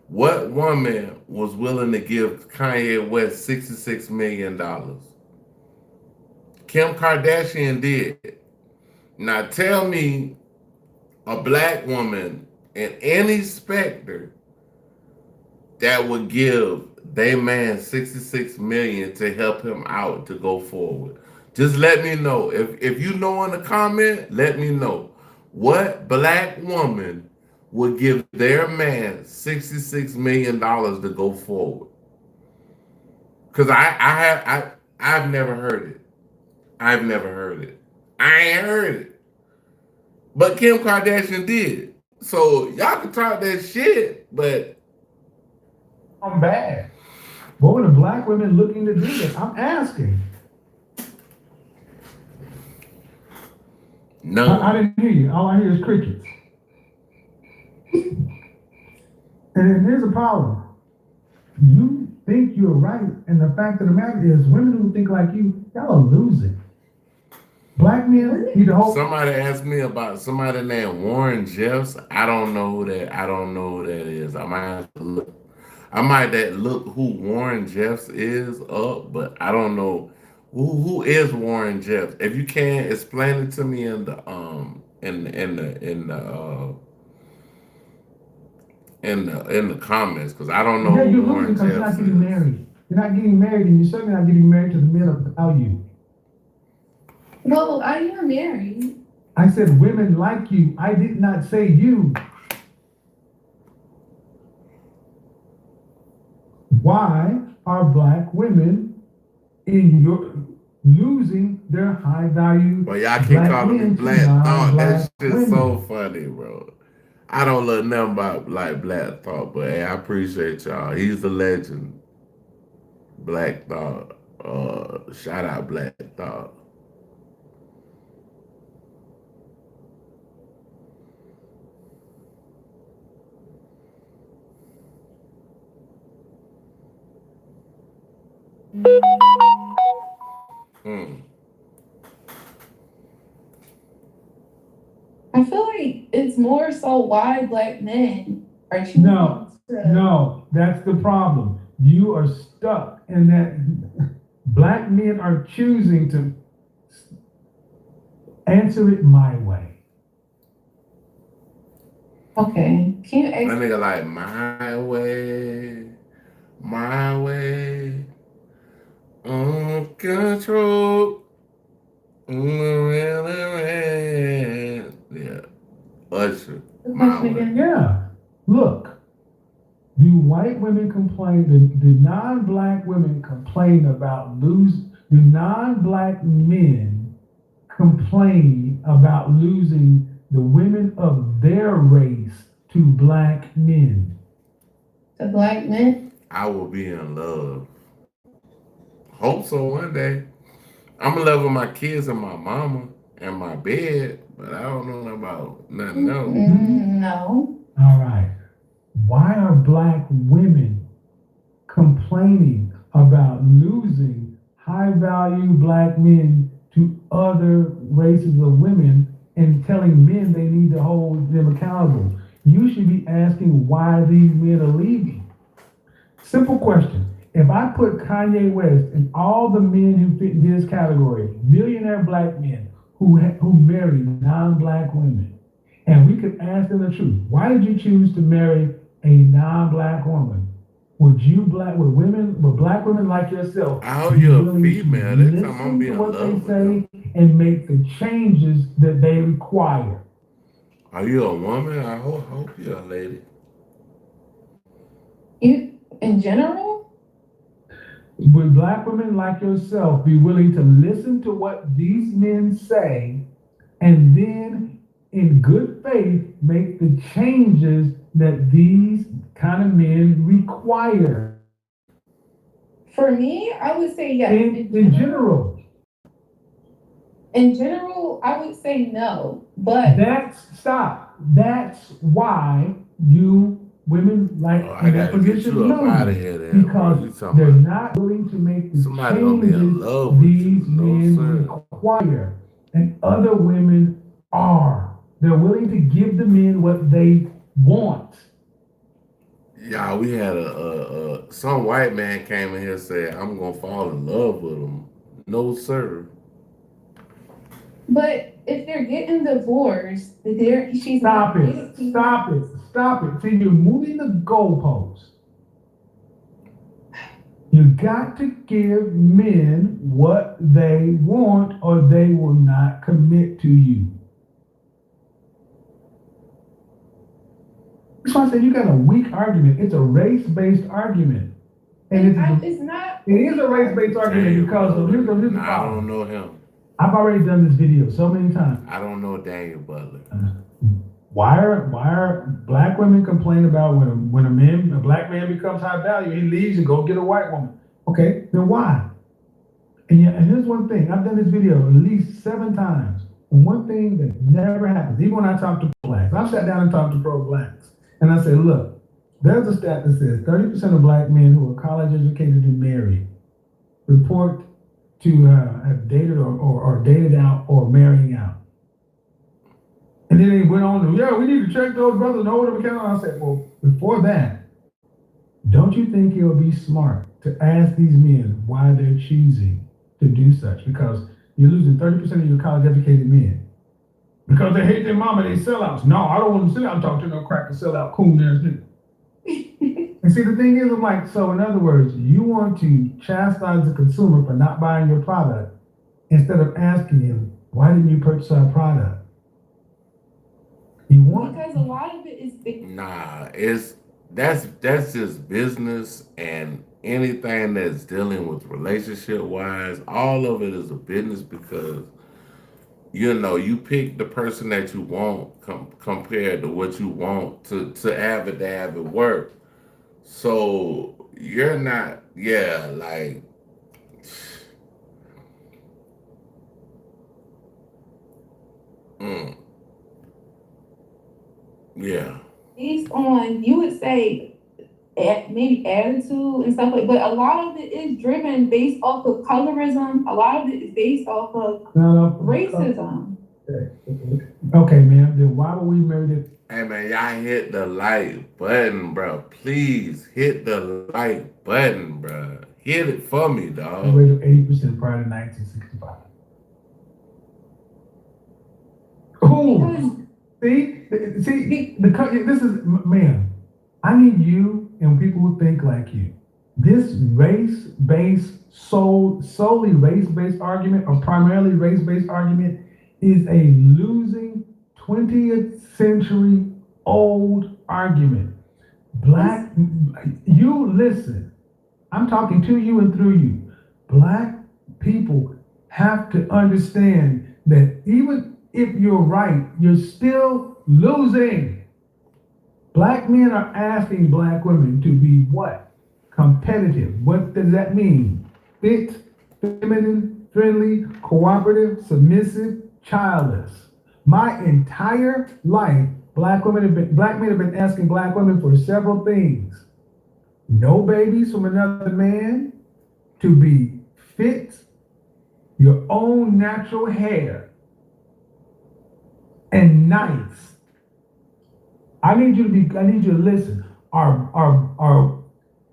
Speaker 1: what woman was willing to give Kanye West $66 million? Kim Kardashian did. Now tell me a black woman in any specter that would give their man $66 million to help him out to go forward. Just let me know. If you know in the comment, let me know. What black woman would give their man $66 million to go forward? Because I've never heard it. I've never heard it. I ain't heard it. But Kim Kardashian did. So y'all can talk that shit, but
Speaker 2: I'm bad. What were the black women looking to do this? I'm asking.
Speaker 1: no.
Speaker 2: I didn't hear you. All I hear is crickets. And here's the problem. You think you're right, and the fact of the matter is, women who think like you, y'all are losing. Black men need to hold.
Speaker 1: Somebody asked me about somebody named Warren Jeffs. I don't know who that is. I might look who Warren Jeffs is up, but I don't know who is Warren Jeffs. If you can explain it to me in the comments, because I don't know
Speaker 2: Yeah,
Speaker 1: who
Speaker 2: you're
Speaker 1: Warren
Speaker 2: losing because you're not
Speaker 1: Jeffs
Speaker 2: getting
Speaker 1: is.
Speaker 2: married. You're not getting married, and you're certainly not getting married to the men of value.
Speaker 4: Well, I am married.
Speaker 2: I said women like you. I did not say you. Why are black women losing their high value?
Speaker 1: Well, y'all keep calling me Black Thought. That shit's so funny, bro. I don't love nothing about like Black Thought, but hey, I appreciate y'all. He's a legend. Black Thought. Shout out Black Thought.
Speaker 4: I feel like it's more so why black men are choosing
Speaker 2: No, that's the problem. You are stuck in that. Black men are choosing to answer it my way.
Speaker 4: Okay. Can you
Speaker 1: That nigga like my way, on control. Yeah, Usher, my way.
Speaker 2: Yeah. Look, do white women complain? Do non-black women complain about losing? Do non-black men complain about losing the women of their race to black men?
Speaker 4: The black men?
Speaker 1: I will be in love. Hope so one day. I'm in love with my kids and my mama and my bed, but I don't know about nothing else.
Speaker 4: No.
Speaker 2: All right. Why are black women complaining about losing high-value black men to other races of women and telling men they need to hold them accountable? You should be asking why these men are leaving. Simple question. if I put Kanye West and all the men who fit in this category, millionaire black men who marry non-black women, and we could ask them the truth, why did you choose to marry a non-black woman? Would black women like yourself
Speaker 1: How
Speaker 2: be
Speaker 1: you a
Speaker 2: willing to
Speaker 1: female? That time I'm
Speaker 2: listen to
Speaker 1: being
Speaker 2: what they
Speaker 1: love with them.
Speaker 2: say and make the changes that they require?
Speaker 1: Are you a woman? I hope you're a lady.
Speaker 4: In general,
Speaker 2: Would black women like yourself be willing to listen to what these men say and then, in good faith, make the changes that these kind of men require?
Speaker 4: for me, I would say yes.
Speaker 2: In general.
Speaker 4: In general, I would say no. But
Speaker 2: That's why you women like
Speaker 1: I
Speaker 2: in that
Speaker 1: gotta get
Speaker 2: position
Speaker 1: you up out
Speaker 2: know
Speaker 1: of here then, bro. You
Speaker 2: because
Speaker 1: talking
Speaker 2: they're
Speaker 1: about
Speaker 2: not willing to make the
Speaker 1: somebody gonna be in
Speaker 2: changes
Speaker 1: love with you.
Speaker 2: these
Speaker 1: No,
Speaker 2: men
Speaker 1: sir.
Speaker 2: require, and other women are. They're willing to give the men what they want.
Speaker 1: Yeah, we had some white man came in here and said, I'm gonna fall in love with him. No, sir.
Speaker 4: if they're getting divorced, she's
Speaker 2: Stop
Speaker 4: not
Speaker 2: it.
Speaker 4: getting-
Speaker 2: Stop it. Stop it. See, you're moving the goalposts. You got to give men what they want or they will not commit to you. That's why I said you got a weak argument. It's a race-based argument. And
Speaker 4: It's not.
Speaker 2: it is a race-based argument because of here's the
Speaker 1: I don't
Speaker 2: problem.
Speaker 1: know him.
Speaker 2: I've already done this video so many times.
Speaker 1: I don't know Daniel Butler.
Speaker 2: Why are black women complain about when a black man becomes high value, he leaves and go get a white woman? Okay, then why? And here's one thing. I've done this video at least 7 times. And one thing that never happens, even when I talk to blacks, I've sat down and talked to pro-blacks. And I say, look, there's a stat that says 30% of black men who are college educated and married report to have dated or dated out or marrying out. And then they went on to, we need to check those brothers and hold them accountable. I said, well, before that, don't you think it would be smart to ask these men why they're choosing to do such? Because you're losing 30% of your college educated men. Because they hate their mama, they sellouts. No, I don't want to sit out and talk to no cracker sellout coon there. And see, the thing is, I'm like, so in other words, you want to chastise the consumer for not buying your product instead of asking him, why didn't you purchase our product?
Speaker 4: Because a lot of it is big.
Speaker 1: Nah, that's just business, and anything that's dealing with relationship wise, all of it is a business because you pick the person that you want compared to what you want to have it work. So you're not, like yeah.
Speaker 4: Based on, you would say, maybe attitude and stuff like, but a lot of it is driven based off of colorism. A lot of it is based off of racism.
Speaker 2: Okay, man. Then why were we married?
Speaker 1: Hey man, y'all hit the like button, bro. Please hit the like button, bro. Hit it for me, dog.
Speaker 2: Rate of 80% prior to 1965. Ooh. See, this is, man, I need you and people who think like you. This race-based, solely race-based argument or primarily race-based argument is a losing 20th century old argument. You listen, I'm talking to you and through you. Black people have to understand that even if you're right, you're still losing. Black men are asking black women to be what? Competitive. What does that mean? Fit, feminine, friendly, cooperative, submissive, childless. My entire life, black men have been asking black women for several things. No babies from another man, to be fit, your own natural hair, and nice. I need you to listen.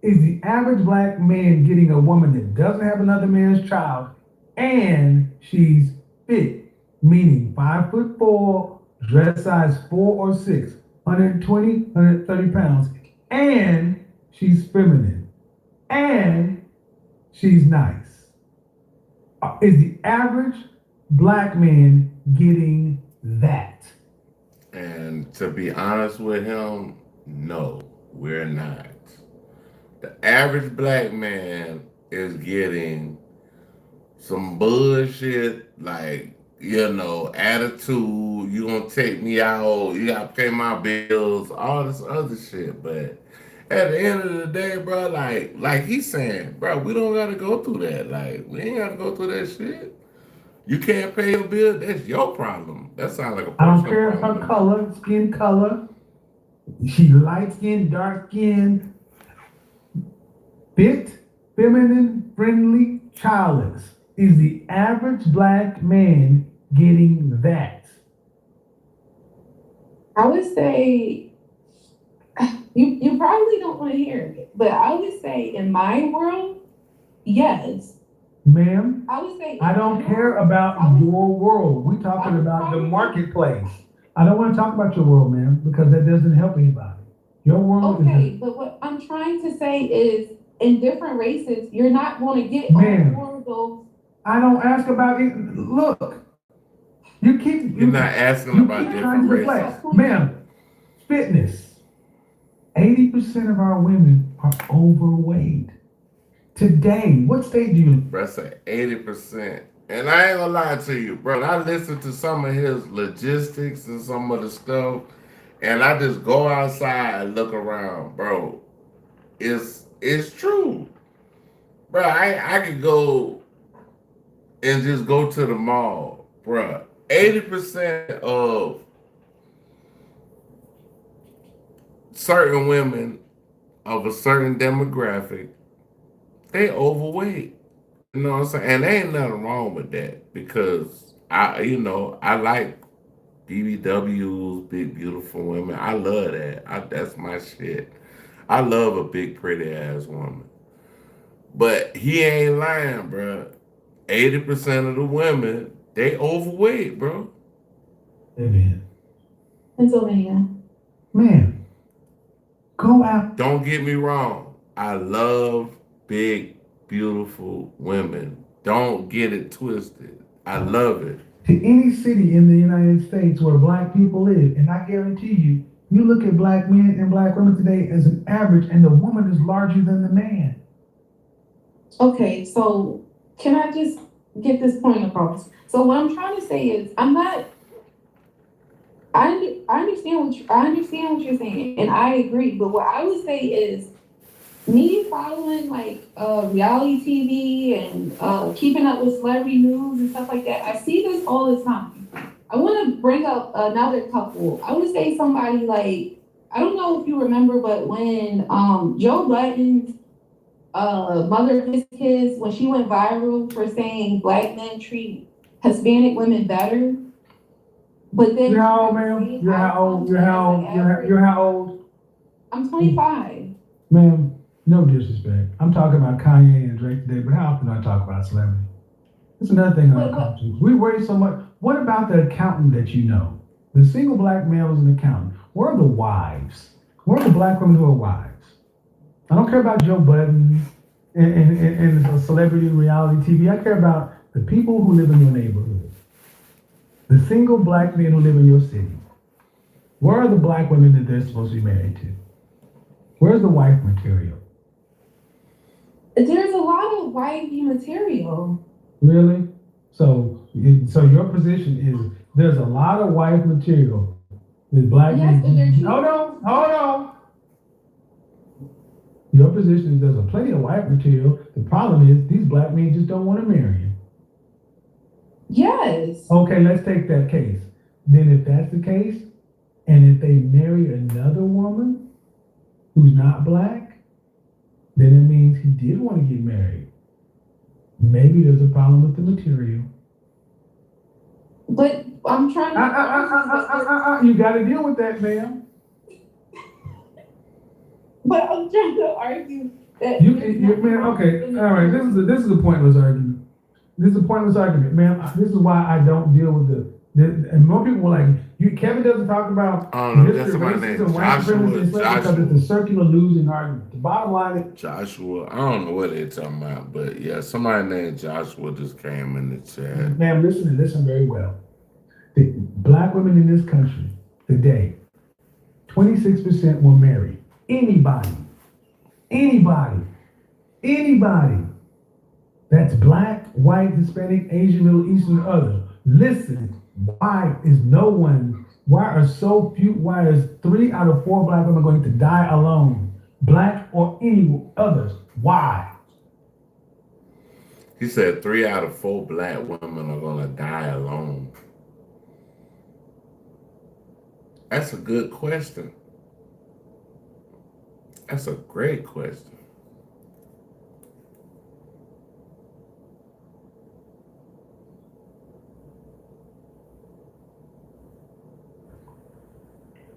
Speaker 2: is the average black man getting a woman that doesn't have another man's child and she's fit, meaning 5'4", dress size 4 or 6, 120, 130 pounds, and she's feminine, and she's nice? Is the average black man getting that?
Speaker 1: And to be honest with him, no, we're not. The average black man is getting some bullshit like, attitude, you gonna take me out, you gotta pay my bills, all this other shit. But at the end of the day, bro, like he's saying, bro, we don't gotta go through that. Like, we ain't gotta go through that shit. You can't pay your bill, that's your problem. That sounds like a
Speaker 2: I don't
Speaker 1: personal
Speaker 2: care
Speaker 1: problem.
Speaker 2: her color, skin color. She light skin, dark skin, fit, feminine, friendly, childless. Is the average black man getting that?
Speaker 4: I would say you probably don't want to hear it, but I would say in my world, yes.
Speaker 2: Ma'am,
Speaker 4: I would say
Speaker 2: I don't care about your world. We're talking about the marketplace. I don't want to talk about your world, ma'am, because that doesn't help anybody. Your world
Speaker 4: okay, but what I'm trying to say is in different races, you're not going to get all four of those.
Speaker 2: I don't ask about it. Look,
Speaker 1: You're not asking about different races.
Speaker 2: Ma'am, fitness. 80% of our women are overweight. Today, what state do you?
Speaker 1: Bro, say 80%. And I ain't gonna lie to you, bro. I listened to some of his logistics and some of the stuff, and I just go outside and look around, bro. It's true. Bro, I could go and just go to the mall, bro. 80% of certain women of a certain demographic, they overweight. You know what I'm saying? And there ain't nothing wrong with that because I like BBWs, big beautiful women. I love that. That's my shit. I love a big pretty ass woman. But he ain't lying, bro. 80% of the women, they overweight, bro.
Speaker 2: Amen.
Speaker 4: Pennsylvania.
Speaker 2: Man, go out.
Speaker 1: Don't get me wrong. I love big, beautiful women. Don't get it twisted. I love it.
Speaker 2: To any city in the United States where black people live, and I guarantee you, you look at black men and black women today as an average, and the woman is larger than the man.
Speaker 4: Okay, so can I just get this point across? So what I'm trying to say is, I understand what you're saying, and I agree. But what I would say is, me following like reality TV and keeping up with celebrity news and stuff like that, I see this all the time. I want to bring up another couple. I would say somebody like, I don't know if you remember, but when Joe Budden's mother of his kids, when she went viral for saying black men treat Hispanic women better, but then
Speaker 2: You're how old, ma'am? You're how old? You're how old?
Speaker 4: I'm 25.
Speaker 2: Ma'am, no disrespect. I'm talking about Kanye and Drake today, but how often do I talk about celebrity? That's another thing on our culture. We worry so much. What about the accountant that you know? The single black male is an accountant. Where are the wives? Where are the black women who are wives? I don't care about Joe Budden and celebrity reality TV. I care about the people who live in your neighborhood. The single black men who live in your city. Where are the black women that they're supposed to be married to? Where's the wife material?
Speaker 4: There's a lot of wifey material.
Speaker 2: Really? So your position is there's a lot of wife material with black men. Hold on. Your position is there's a plenty of wife material. The problem is these black men just don't want to marry you.
Speaker 4: Yes.
Speaker 2: Okay, let's take that case. Then if that's the case, and if they marry another woman who's not black, then it means he did want to get married. Maybe there's a problem with the material.
Speaker 4: But I'm trying to...
Speaker 2: You got to deal with that, ma'am.
Speaker 4: But I'm trying to argue
Speaker 2: Man, okay, all right. This is a pointless argument. This is a pointless argument, man. This is why I don't deal with and more people were like, Kevin doesn't talk about
Speaker 1: I don't know. That's
Speaker 2: history,
Speaker 1: somebody
Speaker 2: racism,
Speaker 1: named
Speaker 2: white supremacy, and slavery because it's a circular losing argument. The bottom line is
Speaker 1: Joshua. I don't know what they're talking about, but yeah, somebody named Joshua just came in the chat.
Speaker 2: ma'am, listen very well. The black women in this country today, 26% will marry anybody that's black, white, Hispanic, Asian, Middle Eastern, or other. Listen, why is why is 3 out of 4 black women going to die alone? Black or any others? Why?
Speaker 1: He said 3 out of 4 black women are gonna die alone. That's a good question. That's a great question.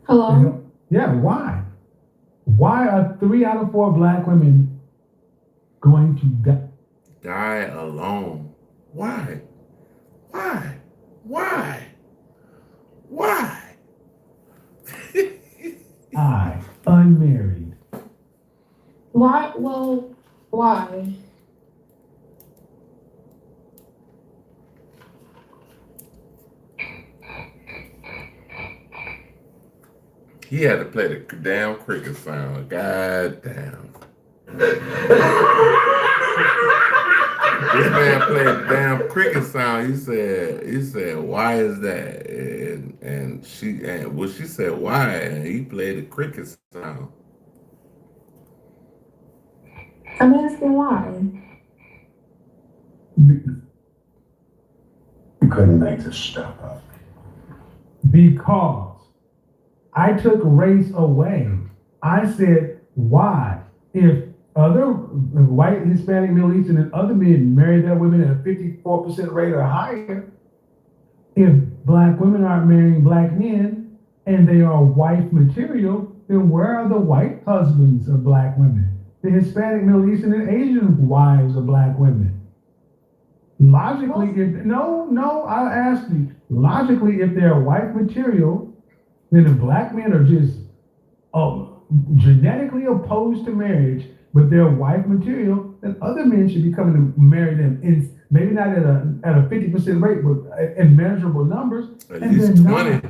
Speaker 4: Hello?
Speaker 2: Yeah, why? Why are 3 out of 4 black women going to
Speaker 1: die alone? Why? Why? Why? Why?
Speaker 2: Unmarried?
Speaker 4: Why? Well, why?
Speaker 1: He had to play the damn cricket sound. God damn. This man played the damn cricket sound. He said, why is that? And she said, why? And he played the cricket sound.
Speaker 4: I'm asking why.
Speaker 2: You couldn't make this stuff up. Because I took race away. I said, why? If other white, Hispanic, Middle Eastern, and other men marry their women at a 54% rate or higher, if black women aren't marrying black men and they are wife material, then where are the white husbands of black women? The Hispanic, Middle Eastern, and Asian wives of black women? Logically, I'll ask you, logically, if they're wife material, then if black men are just genetically opposed to marriage, but they're wife material, then other men should be coming to marry them, maybe not at a 50% rate, but in measurable numbers.
Speaker 1: At least 20.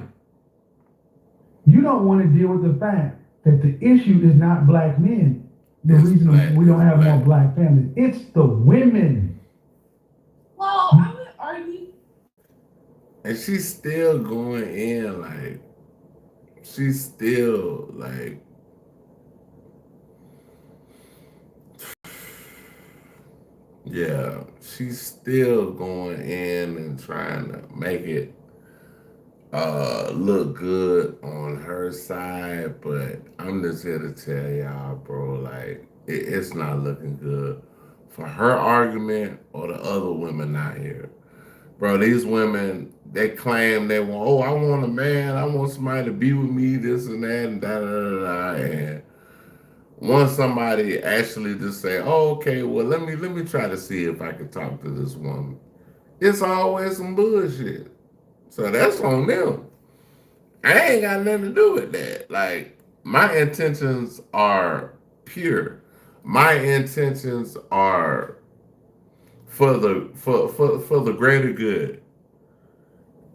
Speaker 2: You don't want to deal with the fact that the issue is not black men. The reason we don't have more black families, it's the women.
Speaker 4: Well, I would argue.
Speaker 1: And she's still going in like, she's still like, yeah, she's still going in and trying to make it look good on her side, but I'm just here to tell y'all, bro, like it's not looking good for her argument or the other women out here. Bro, these women, they claim they want, I want a man, I want somebody to be with me, this and that, and da da da da. And once somebody actually just say, okay, well let me try to see if I can talk to this woman, it's always some bullshit. So that's on them. I ain't got nothing to do with that. Like, my intentions are pure. My intentions are for the greater good.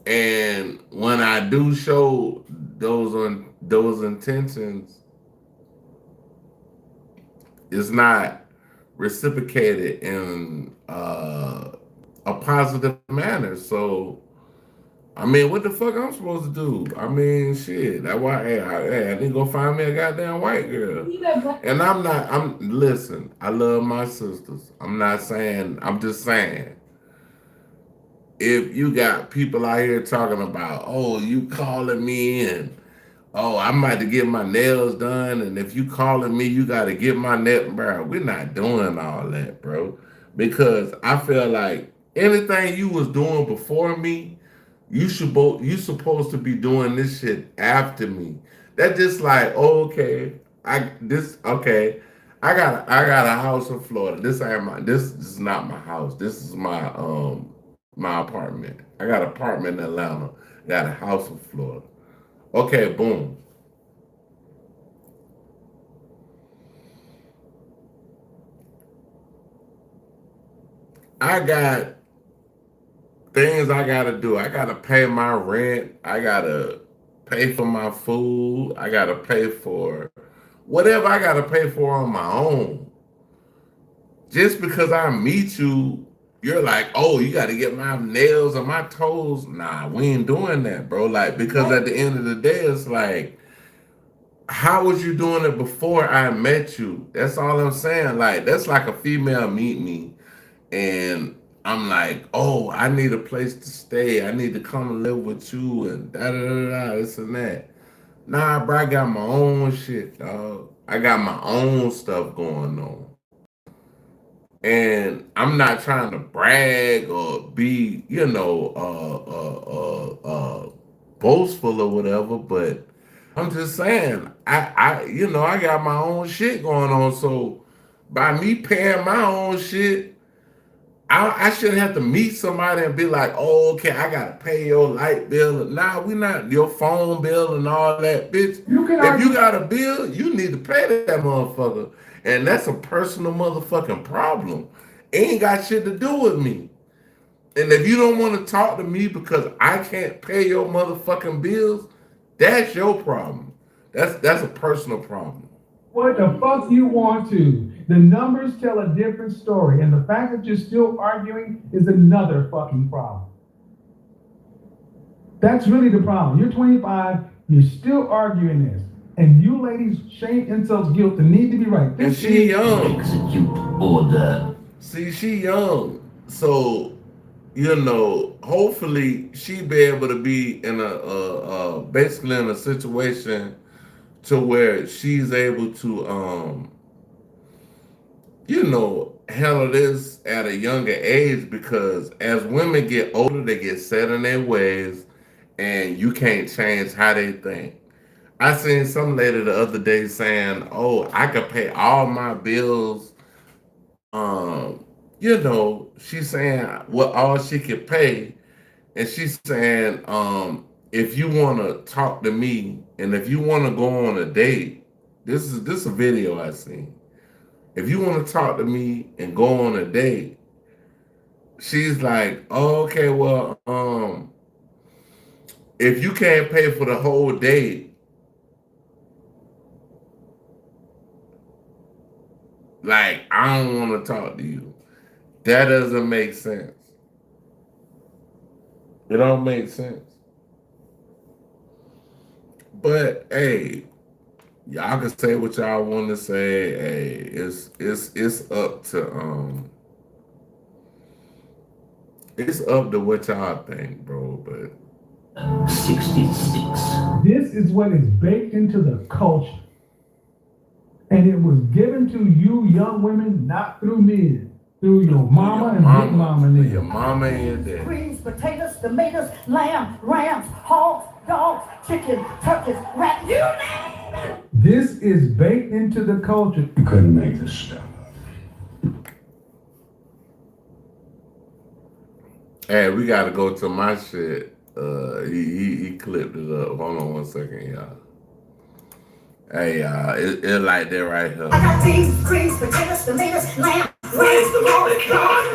Speaker 1: And when I do show those intentions, it's not reciprocated in a positive manner. So I mean, what the fuck I'm supposed to do? I mean, shit. That's why, I need to go find me a goddamn white girl. And listen, I love my sisters. I'm just saying, if you got people out here talking about, you calling me and, I'm about to get my nails done, and if you calling me, you got to get my net, bro. We're not doing all that, bro. Because I feel like anything you was doing before me, you supposed to be doing this shit after me. That's just like, okay, I got a house in Florida. This is not my house. This is my apartment. I got an apartment in Atlanta. Got a house in Florida. Okay, boom. I got things I gotta do. I gotta pay my rent. I gotta pay for my food. I gotta pay for whatever I gotta pay for on my own. Just because I meet you, you're like, oh, you gotta get my nails and my toes. Nah, we ain't doing that, bro. Like, because at the end of the day, it's like, how was you doing it before I met you? That's all I'm saying. Like, that's like a female meet me and I'm like, oh, I need a place to stay. I need to come and live with you and da da da da this and that. Nah, bro, I got my own shit, dog. I got my own stuff going on. And I'm not trying to brag or be, boastful or whatever, but I'm just saying, I got my own shit going on. So by me paying my own shit, I shouldn't have to meet somebody and be like, oh, okay, I gotta pay your light bill. Nah, we not your phone bill and all that, bitch.
Speaker 2: You can
Speaker 1: If you
Speaker 2: argue.
Speaker 1: got a bill, you need to pay that motherfucker. And that's a personal motherfucking problem. Ain't got shit to do with me. And if you don't want to talk to me because I can't pay your motherfucking bills, that's your problem. That's a personal problem.
Speaker 2: What the fuck you want to? The numbers tell a different story, and the fact that you're still arguing is another fucking problem. That's really the problem. You're 25, you're still arguing this. And you ladies, shame, insults, guilt, the need to be right.
Speaker 1: And she young.
Speaker 5: Execute order.
Speaker 1: See, she young. So, hopefully she be able to be in basically in a situation to where she's able to handle this at a younger age because as women get older, they get set in their ways and you can't change how they think. I seen some lady the other day saying, "Oh, I could pay all my bills." She's saying what all she could pay, and she's saying, if you want to talk to me, and if you want to go on a date, this is a video I seen. If you want to talk to me and go on a date, she's like, oh, okay, well, if you can't pay for the whole date, like I don't want to talk to you. That doesn't make sense. It don't make sense. But hey, y'all can say what y'all want to say. Hey, it's up to it's up to what y'all think, bro. But
Speaker 5: 66.
Speaker 2: This is what is baked into the culture. And it was given to you young women, not through men. Through your mama and big mama and
Speaker 1: your mama and your dad.
Speaker 6: Greens, potatoes, tomatoes, lamb, rams, hogs, dogs, chicken, turkeys, rat, you name it.
Speaker 2: This is baked into the culture.
Speaker 5: You couldn't make this stuff up.
Speaker 1: Hey, we gotta go to my shit. He clipped it up. Hold on 1 second, y'all. Hey, y'all, it like that right here.
Speaker 6: I got beans, greens, potatoes, tomatoes, lamb, rams,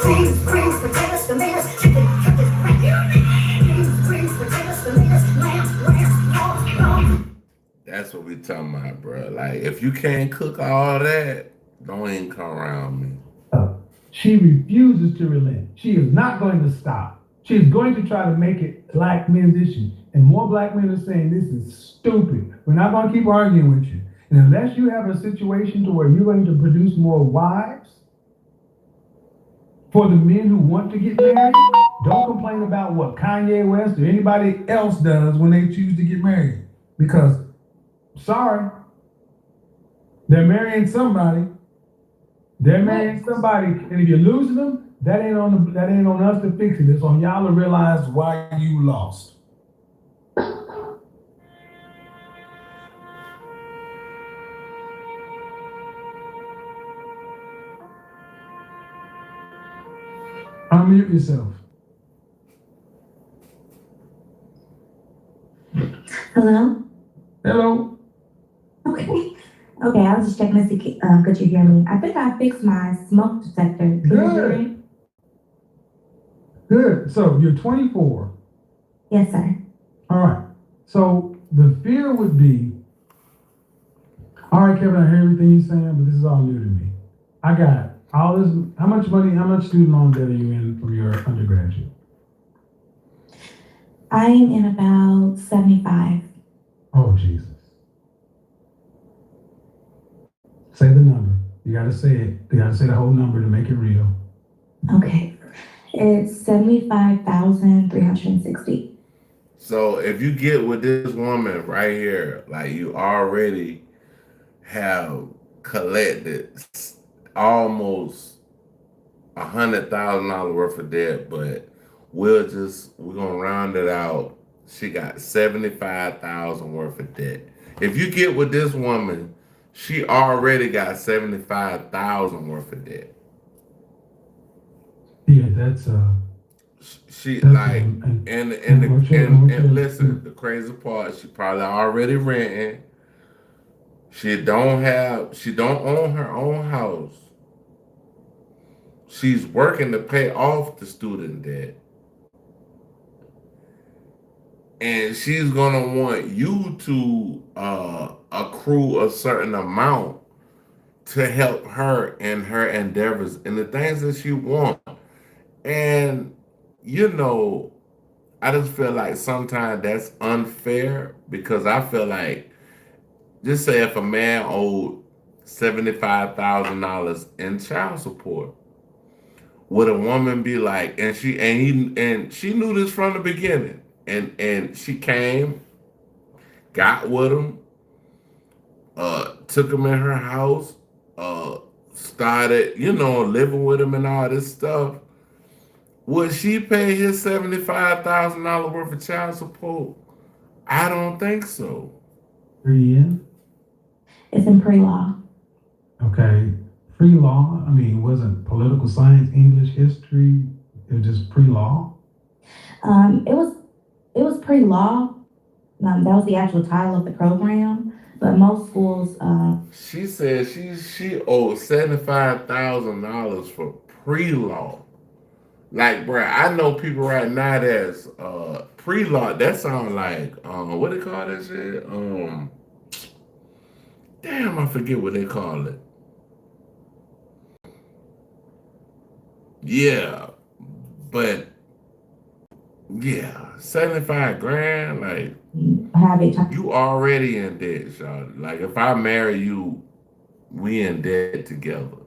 Speaker 6: beans, greens, potatoes, tomatoes, chicken, turkeys, rat, you name it. Beans, greens, potatoes, tomatoes, lamb, rams, hogs, dogs.
Speaker 1: That's what we talking about, bro. Like, if you can't cook all that, don't even come around me.
Speaker 2: She refuses to relent. She is not going to stop. She is going to try to make it black men's issue. And more black men are saying this is stupid. We're not going to keep arguing with you. And unless you have a situation to where you're going to produce more wives for the men who want to get married, don't complain about what Kanye West or anybody else does when they choose to get married. Because, sorry, they're marrying somebody. They're marrying somebody, and if you're losing them, that ain't on us to fix it. It's on y'all to realize why you lost. Unmute yourself.
Speaker 7: Hello?
Speaker 2: Hello.
Speaker 7: Okay. Okay, I was just checking to see, could you hear me? I think I fixed my smoke detector. Could you hear
Speaker 2: Good.
Speaker 7: it?
Speaker 2: Good. So you're 24.
Speaker 7: Yes, sir.
Speaker 2: All right. So the fear would be, all right, Kevin, I hear everything you're saying, but this is all new to me. I got all this. How much money, how much student loan debt are you in from your undergraduate?
Speaker 7: I am in about 75.
Speaker 2: Oh, Jesus. Say the number. You got to say it. You got to say the whole number to make it real.
Speaker 7: Okay. It's 75,360.
Speaker 1: So if you get with this woman right here, like you already have collected almost $100,000 worth of debt, but we're gonna round it out. She got 75,000 worth of debt. If you get with this woman, she already got 75,000 worth of debt.
Speaker 2: Yeah, that's
Speaker 1: She
Speaker 2: that's
Speaker 1: like and listen, the crazy part, she probably already renting. She don't own her own house. She's working to pay off the student debt. And she's gonna want you to accrue a certain amount to help her in her endeavors and the things that she wants. And you know, I just feel like sometimes that's unfair because I feel like, just say if a man owed $75,000 in child support, would a woman be like, and she knew this from the beginning, and she came, got with him, took him in her house, started, living with him and all this stuff. Would she pay his $75,000 worth of child support? I don't think so.
Speaker 7: It's in pre-law.
Speaker 2: Okay. Pre-law, I mean, it wasn't political science, English, history, it was just pre-law?
Speaker 7: It was pre-law. That was the actual title of the program. But most schools,
Speaker 1: She said she owed $75,000 for pre-law. Like, bruh, I know people right now that's pre-law. That sound like what they call that shit? Damn, I forget what they call it. Yeah, but yeah, 75 grand, like
Speaker 7: have a title
Speaker 1: you already in debt, Shawty. Like if I marry you, we in debt together.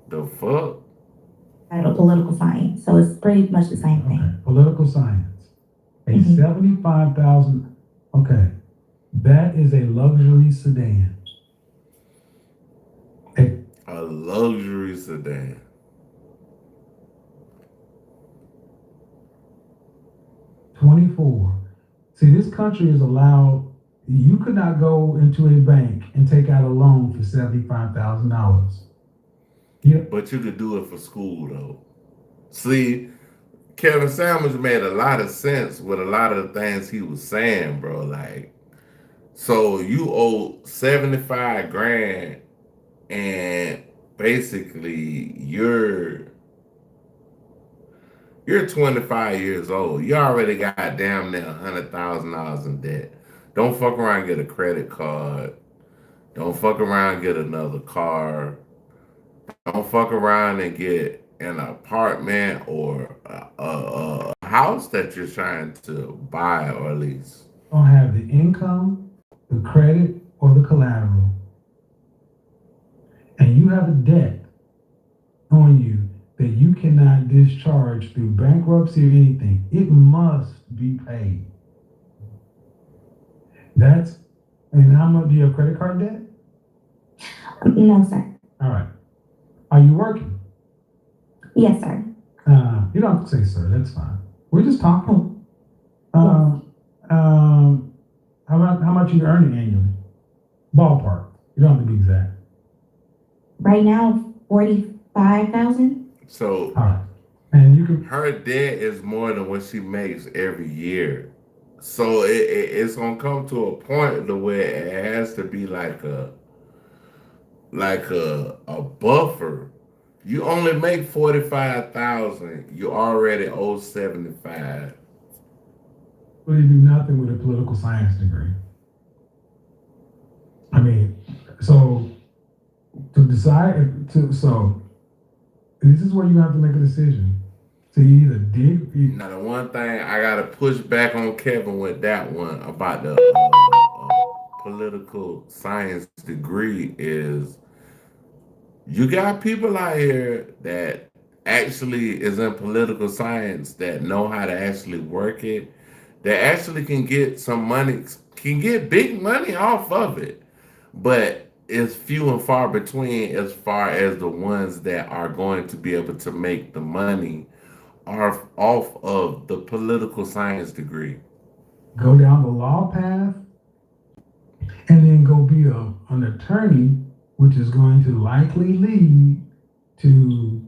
Speaker 1: The fuck?
Speaker 7: political science. So it's pretty much the same thing.
Speaker 2: Okay. Political science. A
Speaker 7: Mhm.
Speaker 2: 75,000. Okay. That is a luxury sedan.
Speaker 1: A luxury sedan.
Speaker 2: $24. See, this country is allowed, you could not go into a bank and take out a loan for $75,000. Yeah.
Speaker 1: But you could do it for school though. See, Kevin Sanders made a lot of sense with a lot of the things he was saying, bro. Like, so you owe 75 grand and basically you're 25 years old. You already got damn near $100,000 in debt. Don't fuck around and get a credit card. Don't fuck around and get another car. Don't fuck around and get an apartment or a house that you're trying to buy or lease.
Speaker 2: Don't have the income, the credit, or the collateral. And you have a debt on you that you cannot discharge through bankruptcy or anything. It must be paid. And how much do you have credit card debt?
Speaker 7: No, sir.
Speaker 2: All right. Are you working?
Speaker 7: Yes, sir.
Speaker 2: You don't have to say sir, that's fine. We're just talking.
Speaker 7: Yes.
Speaker 2: How much are you earning annually? Ballpark. You don't have to be exact.
Speaker 7: Right now, 45,000.
Speaker 1: So
Speaker 2: All right. can.
Speaker 1: her debt is more than what she makes every year. So it's gonna come to a point to where it has to be like a buffer. You only make 45,000. You already owe 75.
Speaker 2: Really do nothing with a political science degree. I mean, so to decide so this is where you have to make a decision. So you either
Speaker 1: Now the one thing I gotta push back on Kevin with that one about the political science degree is you got people out here that actually is in political science that know how to actually work it, that actually can get some money, can get big money off of it, but it's few and far between as far as the ones that are going to be able to make the money are off of the political science degree.
Speaker 2: go down the law path and then go be an attorney, which is going to likely lead to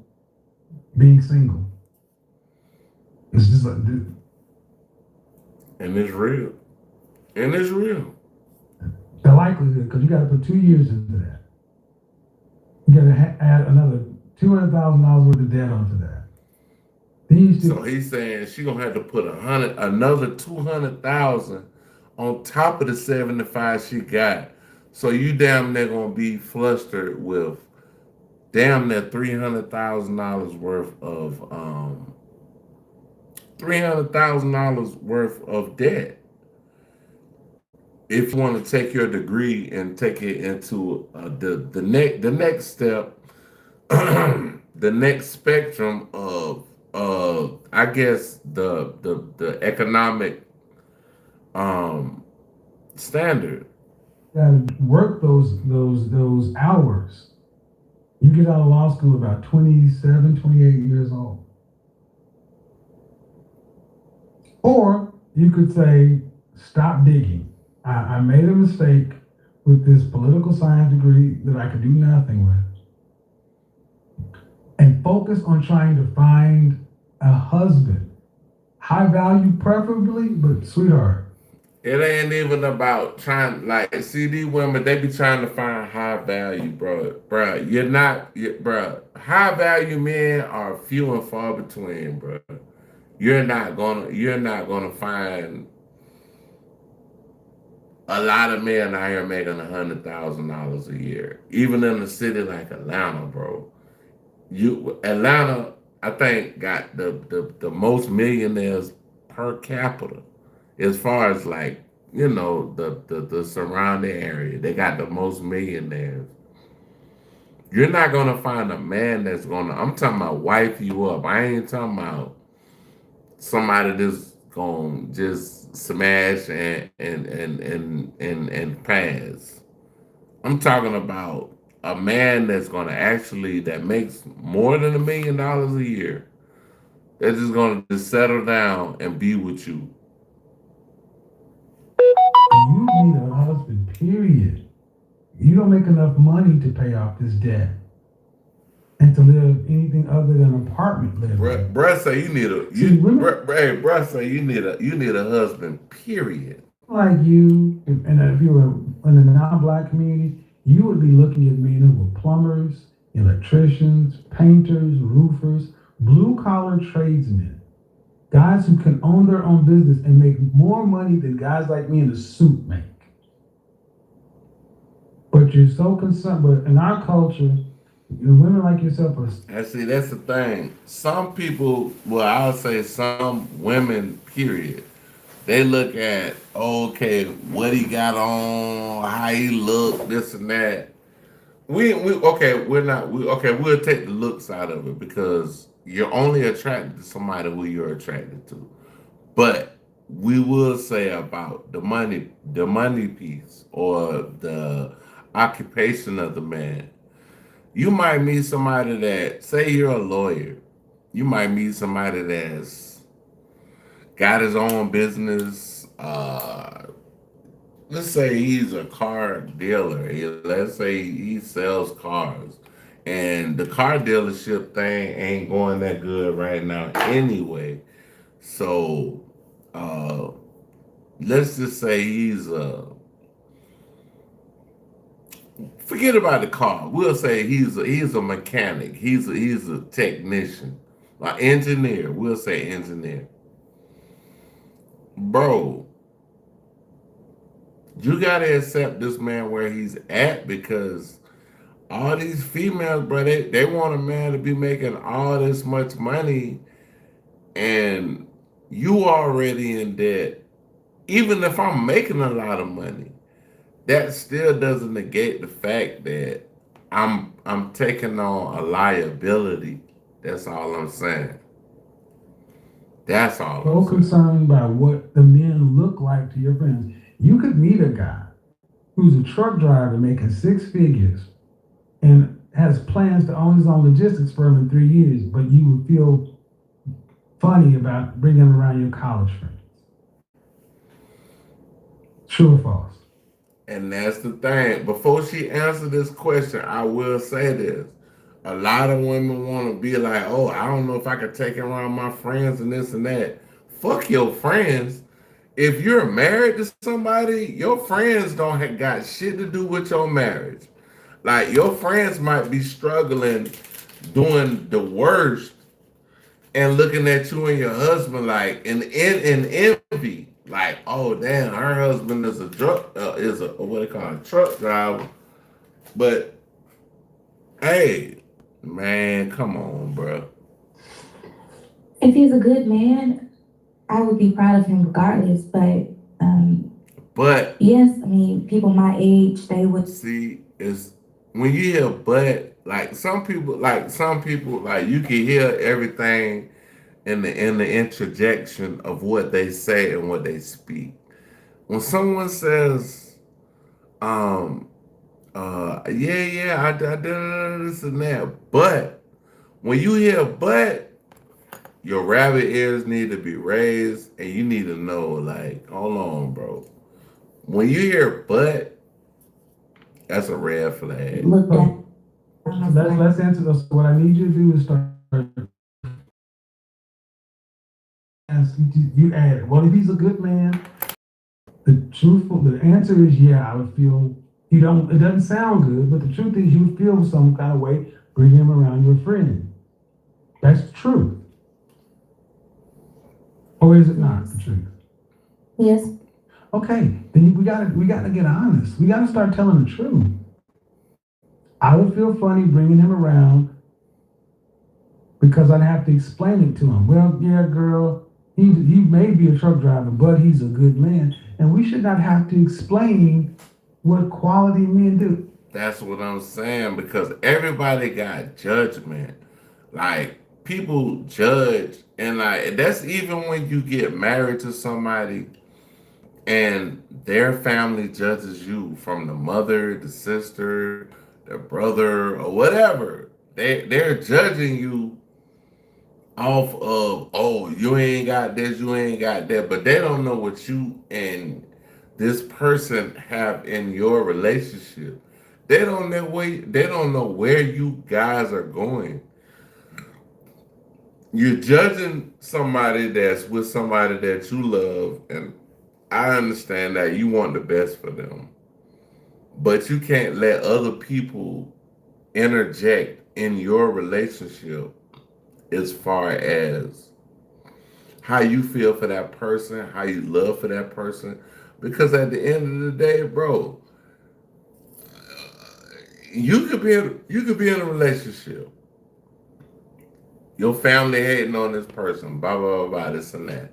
Speaker 2: being single. It's just like
Speaker 1: And it's real. And it's real.
Speaker 2: the likelihood, because you got to put 2 years into that. You got to add another $200,000 worth of debt onto that. Then you still,
Speaker 1: So he's saying she gonna have to put another 200,000 on top of the 75 she got. So you damn near gonna be flustered with damn near $300,000 worth of $300,000 worth of debt. If you want to take your degree and take it into the next step, the next spectrum of I guess the economic standard.
Speaker 2: got to work those hours. You get out of law school about 27, 28 years old. Or you could say, stop digging. I made a mistake with this political science degree that I could do nothing with. And focus on trying to find a husband. High value preferably, but sweetheart.
Speaker 1: It ain't even about trying, like, see these women, they be trying to find high value, bro. Bro, high value men are few and far between, bro. You're not gonna find a lot of men out here making $100,000 a year, even in a city like Atlanta, bro. Atlanta, I think, got the most millionaires per capita, as far as like the surrounding area. They got the most millionaires. You're not gonna find a man that's gonna. I'm talking about wife you up. I ain't talking about somebody that's gonna just smash and pass. I'm talking about a man that's gonna actually that makes more than $1 million a year. That's just gonna just settle down and be with you.
Speaker 2: You need a husband, period. You don't make enough money to pay off this debt and to live anything other than apartment living.
Speaker 1: Bruh say you need a bruh say you need a husband, period.
Speaker 2: Like you, and if you were in the non-black community, you would be looking at men who were plumbers, electricians, painters, roofers, blue-collar tradesmen, guys who can own their own business and make more money than guys like me in a suit make. But you're so concerned, but in our culture, women like yourself are.
Speaker 1: And see, that's the thing. Some people, well, I'll say some women, period. They look at, okay, what he got on, how he look, this and that. We'll take the looks out of it because you're only attracted to somebody who you're attracted to. But we will say about the money piece or the occupation of the man. You might meet somebody that, say you're a lawyer, you might meet somebody that's got his own business. Let's say he's a car dealer. Let's say he sells cars. And the car dealership thing ain't going that good right now anyway. So uh, let's just say forget about the car. We'll say he's a mechanic. He's a technician, an engineer. We'll say engineer. Bro, you gotta accept this man where he's at because all these females, bro, they want a man to be making all this much money and you already in debt. Even if I'm making a lot of money, that still doesn't negate the fact that I'm taking on a liability. That's all I'm saying. That's all
Speaker 2: So
Speaker 1: I'm saying.
Speaker 2: concerned by what the men look like to your friends. You could meet a guy who's a truck driver making six figures and has plans to own his own logistics firm in 3 years, but you would feel funny about bringing him around your college friends. True or false?
Speaker 1: And that's the thing. Before she answers this question, I will say this. A lot of women want to be like, oh, I don't know if I could take it around my friends and this and that. Fuck your friends. If you're married to somebody, your friends don't have got shit to do with your marriage. Like your friends might be struggling, doing the worst, and looking at you and your husband like in envy. Like, oh damn, her husband is a truck is a what they call a truck driver. But hey, man, come on, bro.
Speaker 7: If he's a good man, I would be proud of him regardless.
Speaker 1: But
Speaker 7: Yes, I mean, people my age, they would.
Speaker 1: see, it's when you hear but some people like you can hear everything in the interjection of what they say and what they speak. When someone says, I did this and that, but when you hear but, your rabbit ears need to be raised and you need to know, like, hold on, bro. When you hear but, that's a red flag.
Speaker 7: Looked at.
Speaker 2: Let's answer this. What I need you to do is start. You add, well, if he's a good man, the answer is yeah, I would feel, it doesn't sound good, but the truth is you would feel some kind of way, bring him around your friend. That's the truth. Or is it not the truth?
Speaker 7: Yes.
Speaker 2: Okay, then we gotta get honest. We gotta start telling the truth. I would feel funny bringing him around because I'd have to explain it to him. Well, yeah, girl, he may be a truck driver, but he's a good man. And we should not have to explain what quality men do.
Speaker 1: That's what I'm saying because everybody got judgment. Like people judge, and like that's even when you get married to somebody and their family judges you from the mother, the sister, the brother, or whatever. They're judging you off of, oh, you ain't got this, you ain't got that, but they don't know what you and this person have in your relationship. They don't know where you guys are going. You're judging somebody that's with somebody that you love, and I understand that you want the best for them. But you can't let other people interject in your relationship as far as how you feel for that person, how you love for that person. Because at the end of the day, bro, you could be in a relationship. Your family hating on this person, blah blah blah, this and that.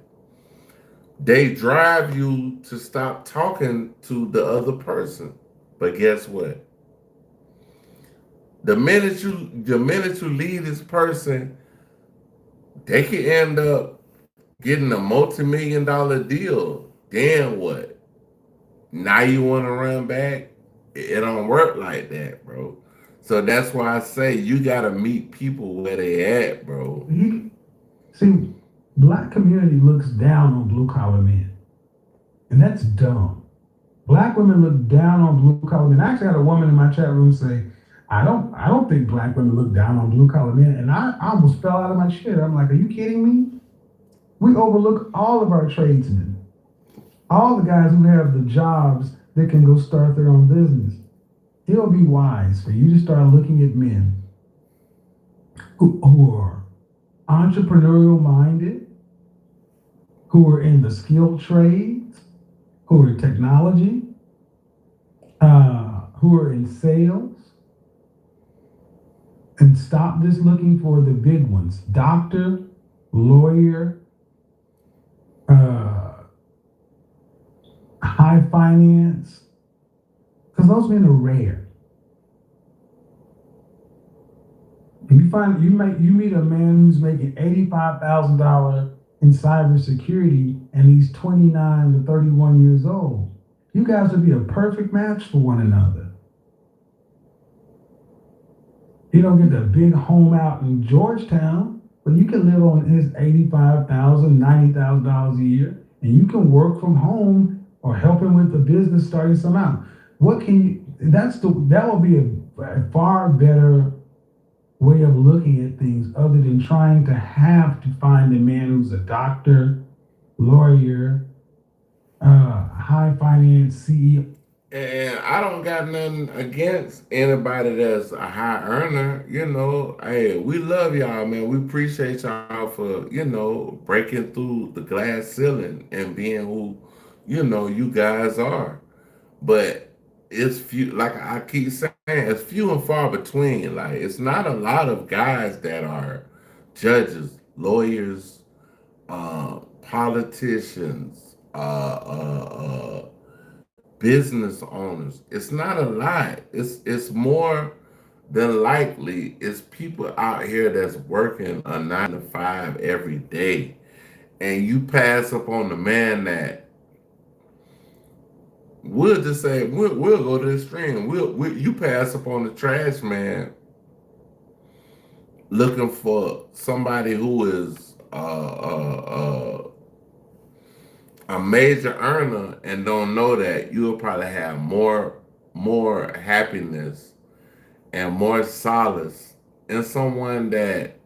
Speaker 1: They drive you to stop talking to the other person. But guess what? The minute you leave this person, they can end up getting a multi-million-dollar deal. Then what? Now you want to run back? It don't work like that, bro. So that's why I say you gotta meet people where they at, bro.
Speaker 2: See, black community looks down on blue collar men, and that's dumb. Black women look down on blue collar men. I actually had a woman in my chat room say, I don't think black women look down on blue collar men. And I almost fell out of my chair. I'm like, are you kidding me? We overlook all of our tradesmen, all the guys who have the jobs that can go start their own business. It'll be wise for you to start looking at men who are entrepreneurial minded, who are in the skilled trades, who are in technology, who are in sales, and stop just looking for the big ones: doctor, lawyer, high finance, because those men are rare. You meet a man who's making $85,000 in cybersecurity, and he's 29 to 31 years old. You guys would be a perfect match for one another. You don't get the big home out in Georgetown, but you can live on his $85,000, $90,000 a year, and you can work from home or help him with the business starting some out. What can you? That will be a far better way of looking at things, other than trying to have to find a man who's a doctor, lawyer, high finance CEO.
Speaker 1: And I don't got nothing against anybody that's a high earner. Hey, we love y'all, man. We appreciate y'all for, breaking through the glass ceiling and being who, you guys are. But it's few, like I keep saying, it's few and far between. Like, it's not a lot of guys that are judges, lawyers, politicians, business owners. It's not a lot. It's more than likely it's people out here that's working a 9 to 5 every day, and you pass up on the man that we'll just say we'll go to the extreme. You pass up on the trash man looking for somebody who is a major earner and don't know that you'll probably have more happiness and more solace in someone that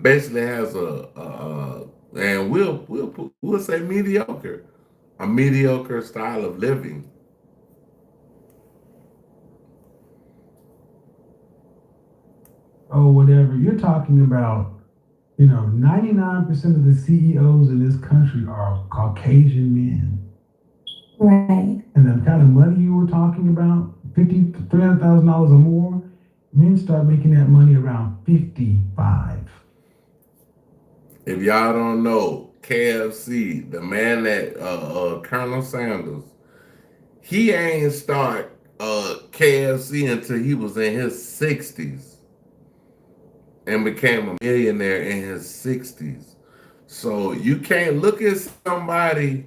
Speaker 1: basically has and we'll say a mediocre style of living.
Speaker 2: Or whatever. You're talking about, 99% of the CEOs in this country are Caucasian men.
Speaker 7: Right.
Speaker 2: And the kind of money you were talking about, $300,000 or more, men start making that money around 55.
Speaker 1: If y'all don't know, KFC, the man that Colonel Sanders, he ain't start KFC until he was in his 60s and became a millionaire in his 60s. So you can't look at somebody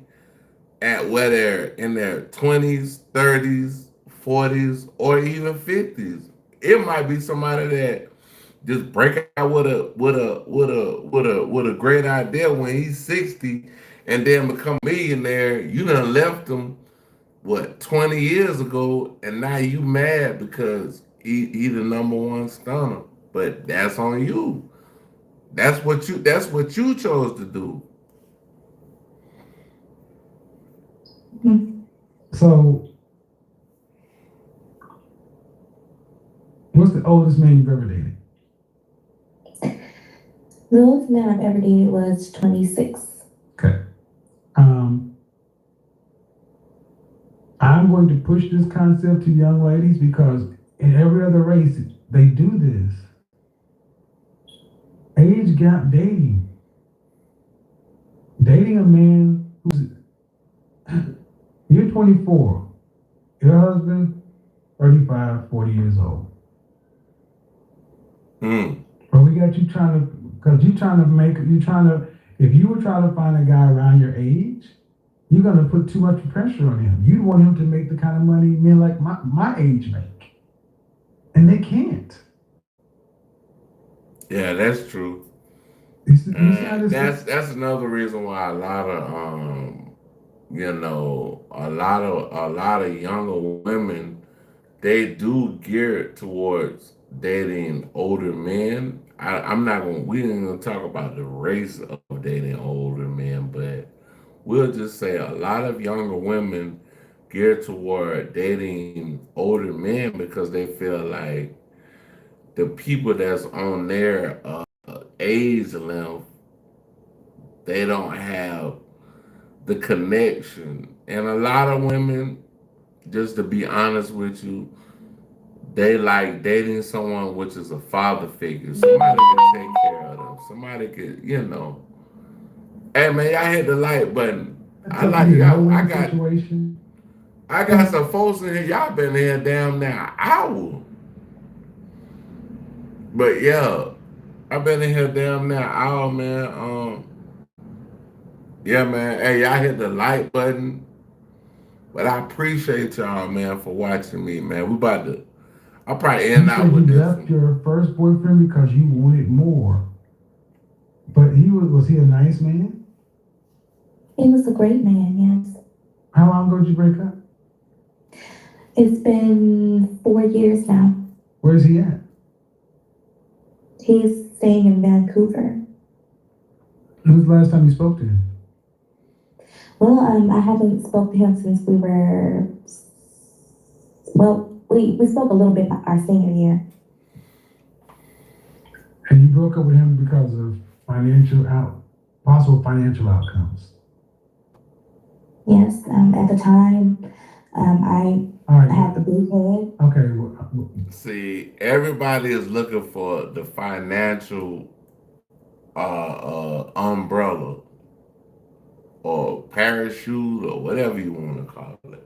Speaker 1: at where they're in their 20s, 30s, 40s, or even 50s. It might be somebody that just break out with a great idea when he's 60 and then become a millionaire. You done left him 20 years ago, and now you mad because he the number one stunner. But that's on you. That's what you chose to do.
Speaker 2: So, what's the oldest man you've ever dated?
Speaker 7: The oldest man I've ever dated was 26.
Speaker 2: Okay. I'm going to push this concept to young ladies because in every other race, they do this. Age gap dating. Dating a man who's, you're 24, your husband, 35, 40 years old. But we got you if you were trying to find a guy around your age, you're going to put too much pressure on him. You want him to make the kind of money men like my age make. And they can't.
Speaker 1: Yeah, that's true. That's another reason why a lot of a lot of younger women they do gear towards dating older men. I'm not gonna. We ain't gonna talk about the race of dating older men, but we'll just say a lot of younger women gear toward dating older men because they feel like the people that's on their age length, they don't have the connection. And a lot of women, just to be honest with you, they like dating someone which is a father figure. Somebody can take care of them. Somebody could, Hey man, I hit the like button.
Speaker 2: That's
Speaker 1: I
Speaker 2: up to
Speaker 1: like
Speaker 2: you. No
Speaker 1: y'all.
Speaker 2: win situation.
Speaker 1: I got some folks in here. Y'all been here damn near an hour. But yeah, I've been in here damn near an hour, man. Yeah, man. Hey, y'all hit the like button. But I appreciate y'all, man, for watching me, man. I'll probably
Speaker 2: You
Speaker 1: end
Speaker 2: said
Speaker 1: out
Speaker 2: you
Speaker 1: with this
Speaker 2: left
Speaker 1: one.
Speaker 2: your first boyfriend because you wanted more. But was he a nice man?
Speaker 7: He was a great man, yes.
Speaker 2: How long ago did you break up?
Speaker 7: It's been 4 years now.
Speaker 2: Where's he at?
Speaker 7: He's staying in Vancouver.
Speaker 2: When was the last time you spoke to him?
Speaker 7: Well, I haven't spoke to him since we spoke a little bit our senior year.
Speaker 2: And you broke up with him because of possible financial outcomes.
Speaker 7: Yes, at the time, I
Speaker 2: All right.
Speaker 7: had the big head.
Speaker 2: Okay.
Speaker 1: See, everybody is looking for the financial umbrella or parachute or whatever you want to call it.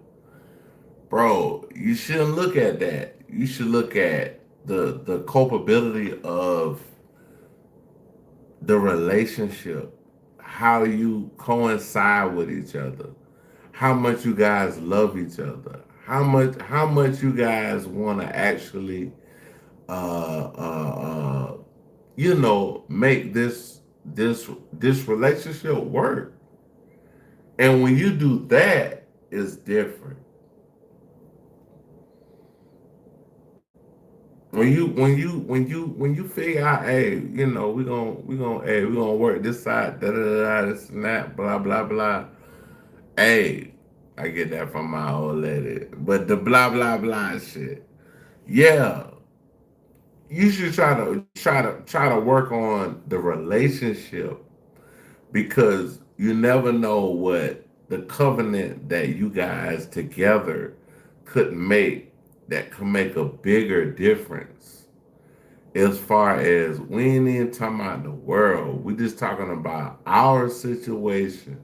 Speaker 1: Bro, you shouldn't look at that. You should look at the culpability of the relationship, how you coincide with each other, how much you guys love each other, how much you guys want to actually uh uh uh make this relationship work. And when you do that, it's different. When you figure out, hey, we gonna work this side, da da da da, this and that, blah blah blah. Hey, I get that from my old lady. But the blah blah blah shit, yeah, you should try to work on the relationship because you never know what the covenant that you guys together could make that could make a bigger difference. As far as we ain't even talking about the world, we just talking about our situation.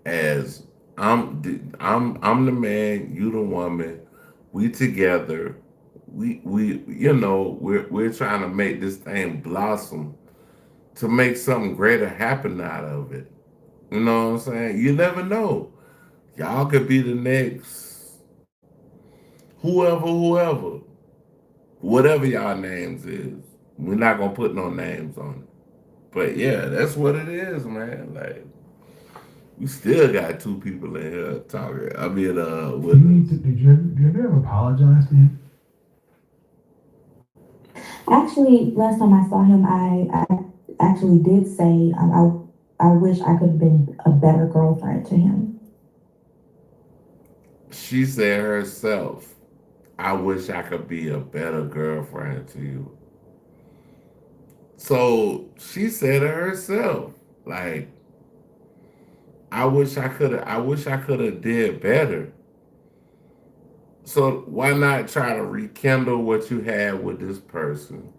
Speaker 1: As I'm the man, you the woman, we together. We're trying to make this thing blossom to make something greater happen out of it. You know what I'm saying? You never know. Y'all could be the next whoever, whatever y'all names is. We're not gonna put no names on it. But yeah, that's what it is, man. Like we still got two people in here talking. I mean,
Speaker 2: You need to. Did you ever apologize to him?
Speaker 7: Actually, last time I saw him, I actually did say I wish I could have been a better girlfriend to him.
Speaker 1: she said herself, "I wish I could be a better girlfriend to you." So she said it herself, like, I wish I could have did better. So why not try to rekindle what you had with this person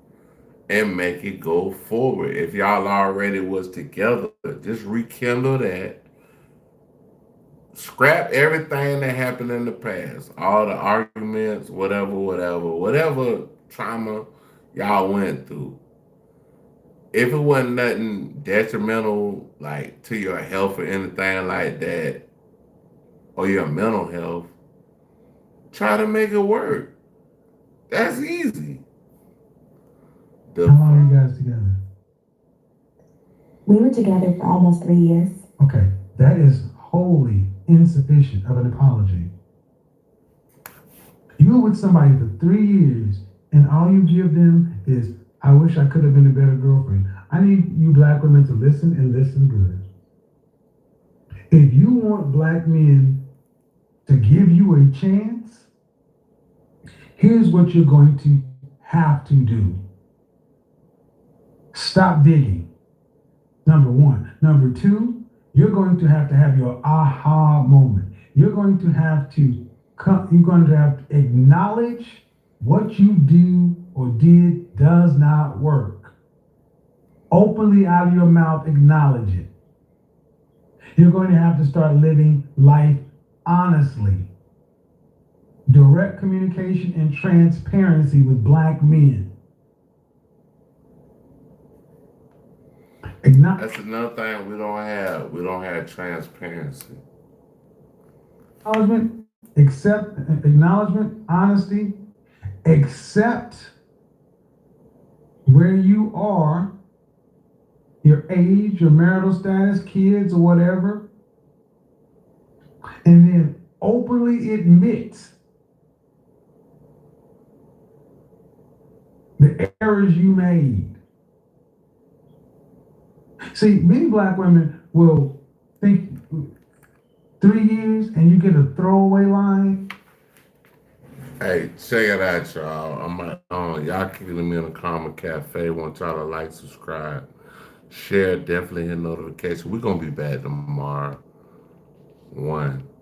Speaker 1: and make it go forward? If y'all already was together, just rekindle that. Scrap everything that happened in the past, all the arguments, whatever trauma y'all went through. If it wasn't nothing detrimental, like to your health or anything like that, or your mental health, try to make it work. That's easy.
Speaker 2: How long are you guys together?
Speaker 7: We were together for almost 3 years.
Speaker 2: Okay, that is wholly insufficient of an apology. You're with somebody for 3 years and all you give them is, I wish I could have been a better girlfriend. I need you black women to listen and listen good. If you want black men to give you a chance, here's what you're going to have to do. Stop digging. Number one. Number two, you're going to have your aha moment. You're going to have to acknowledge what you do or did does not work. Openly out of your mouth, acknowledge it. You're going to have to start living life honestly. Direct communication and transparency with black men.
Speaker 1: That's another thing we don't have. We don't have transparency.
Speaker 2: Acknowledgement, honesty, accept where you are, your age, your marital status, kids, or whatever, and then openly admit the errors you made. See, many black women will think 3 years and you get a throwaway line.
Speaker 1: Hey, check it out, y'all. Y'all keeping me in the Karma Cafe. Want y'all to like, subscribe, share, definitely hit notification. We're gonna be back tomorrow. 1.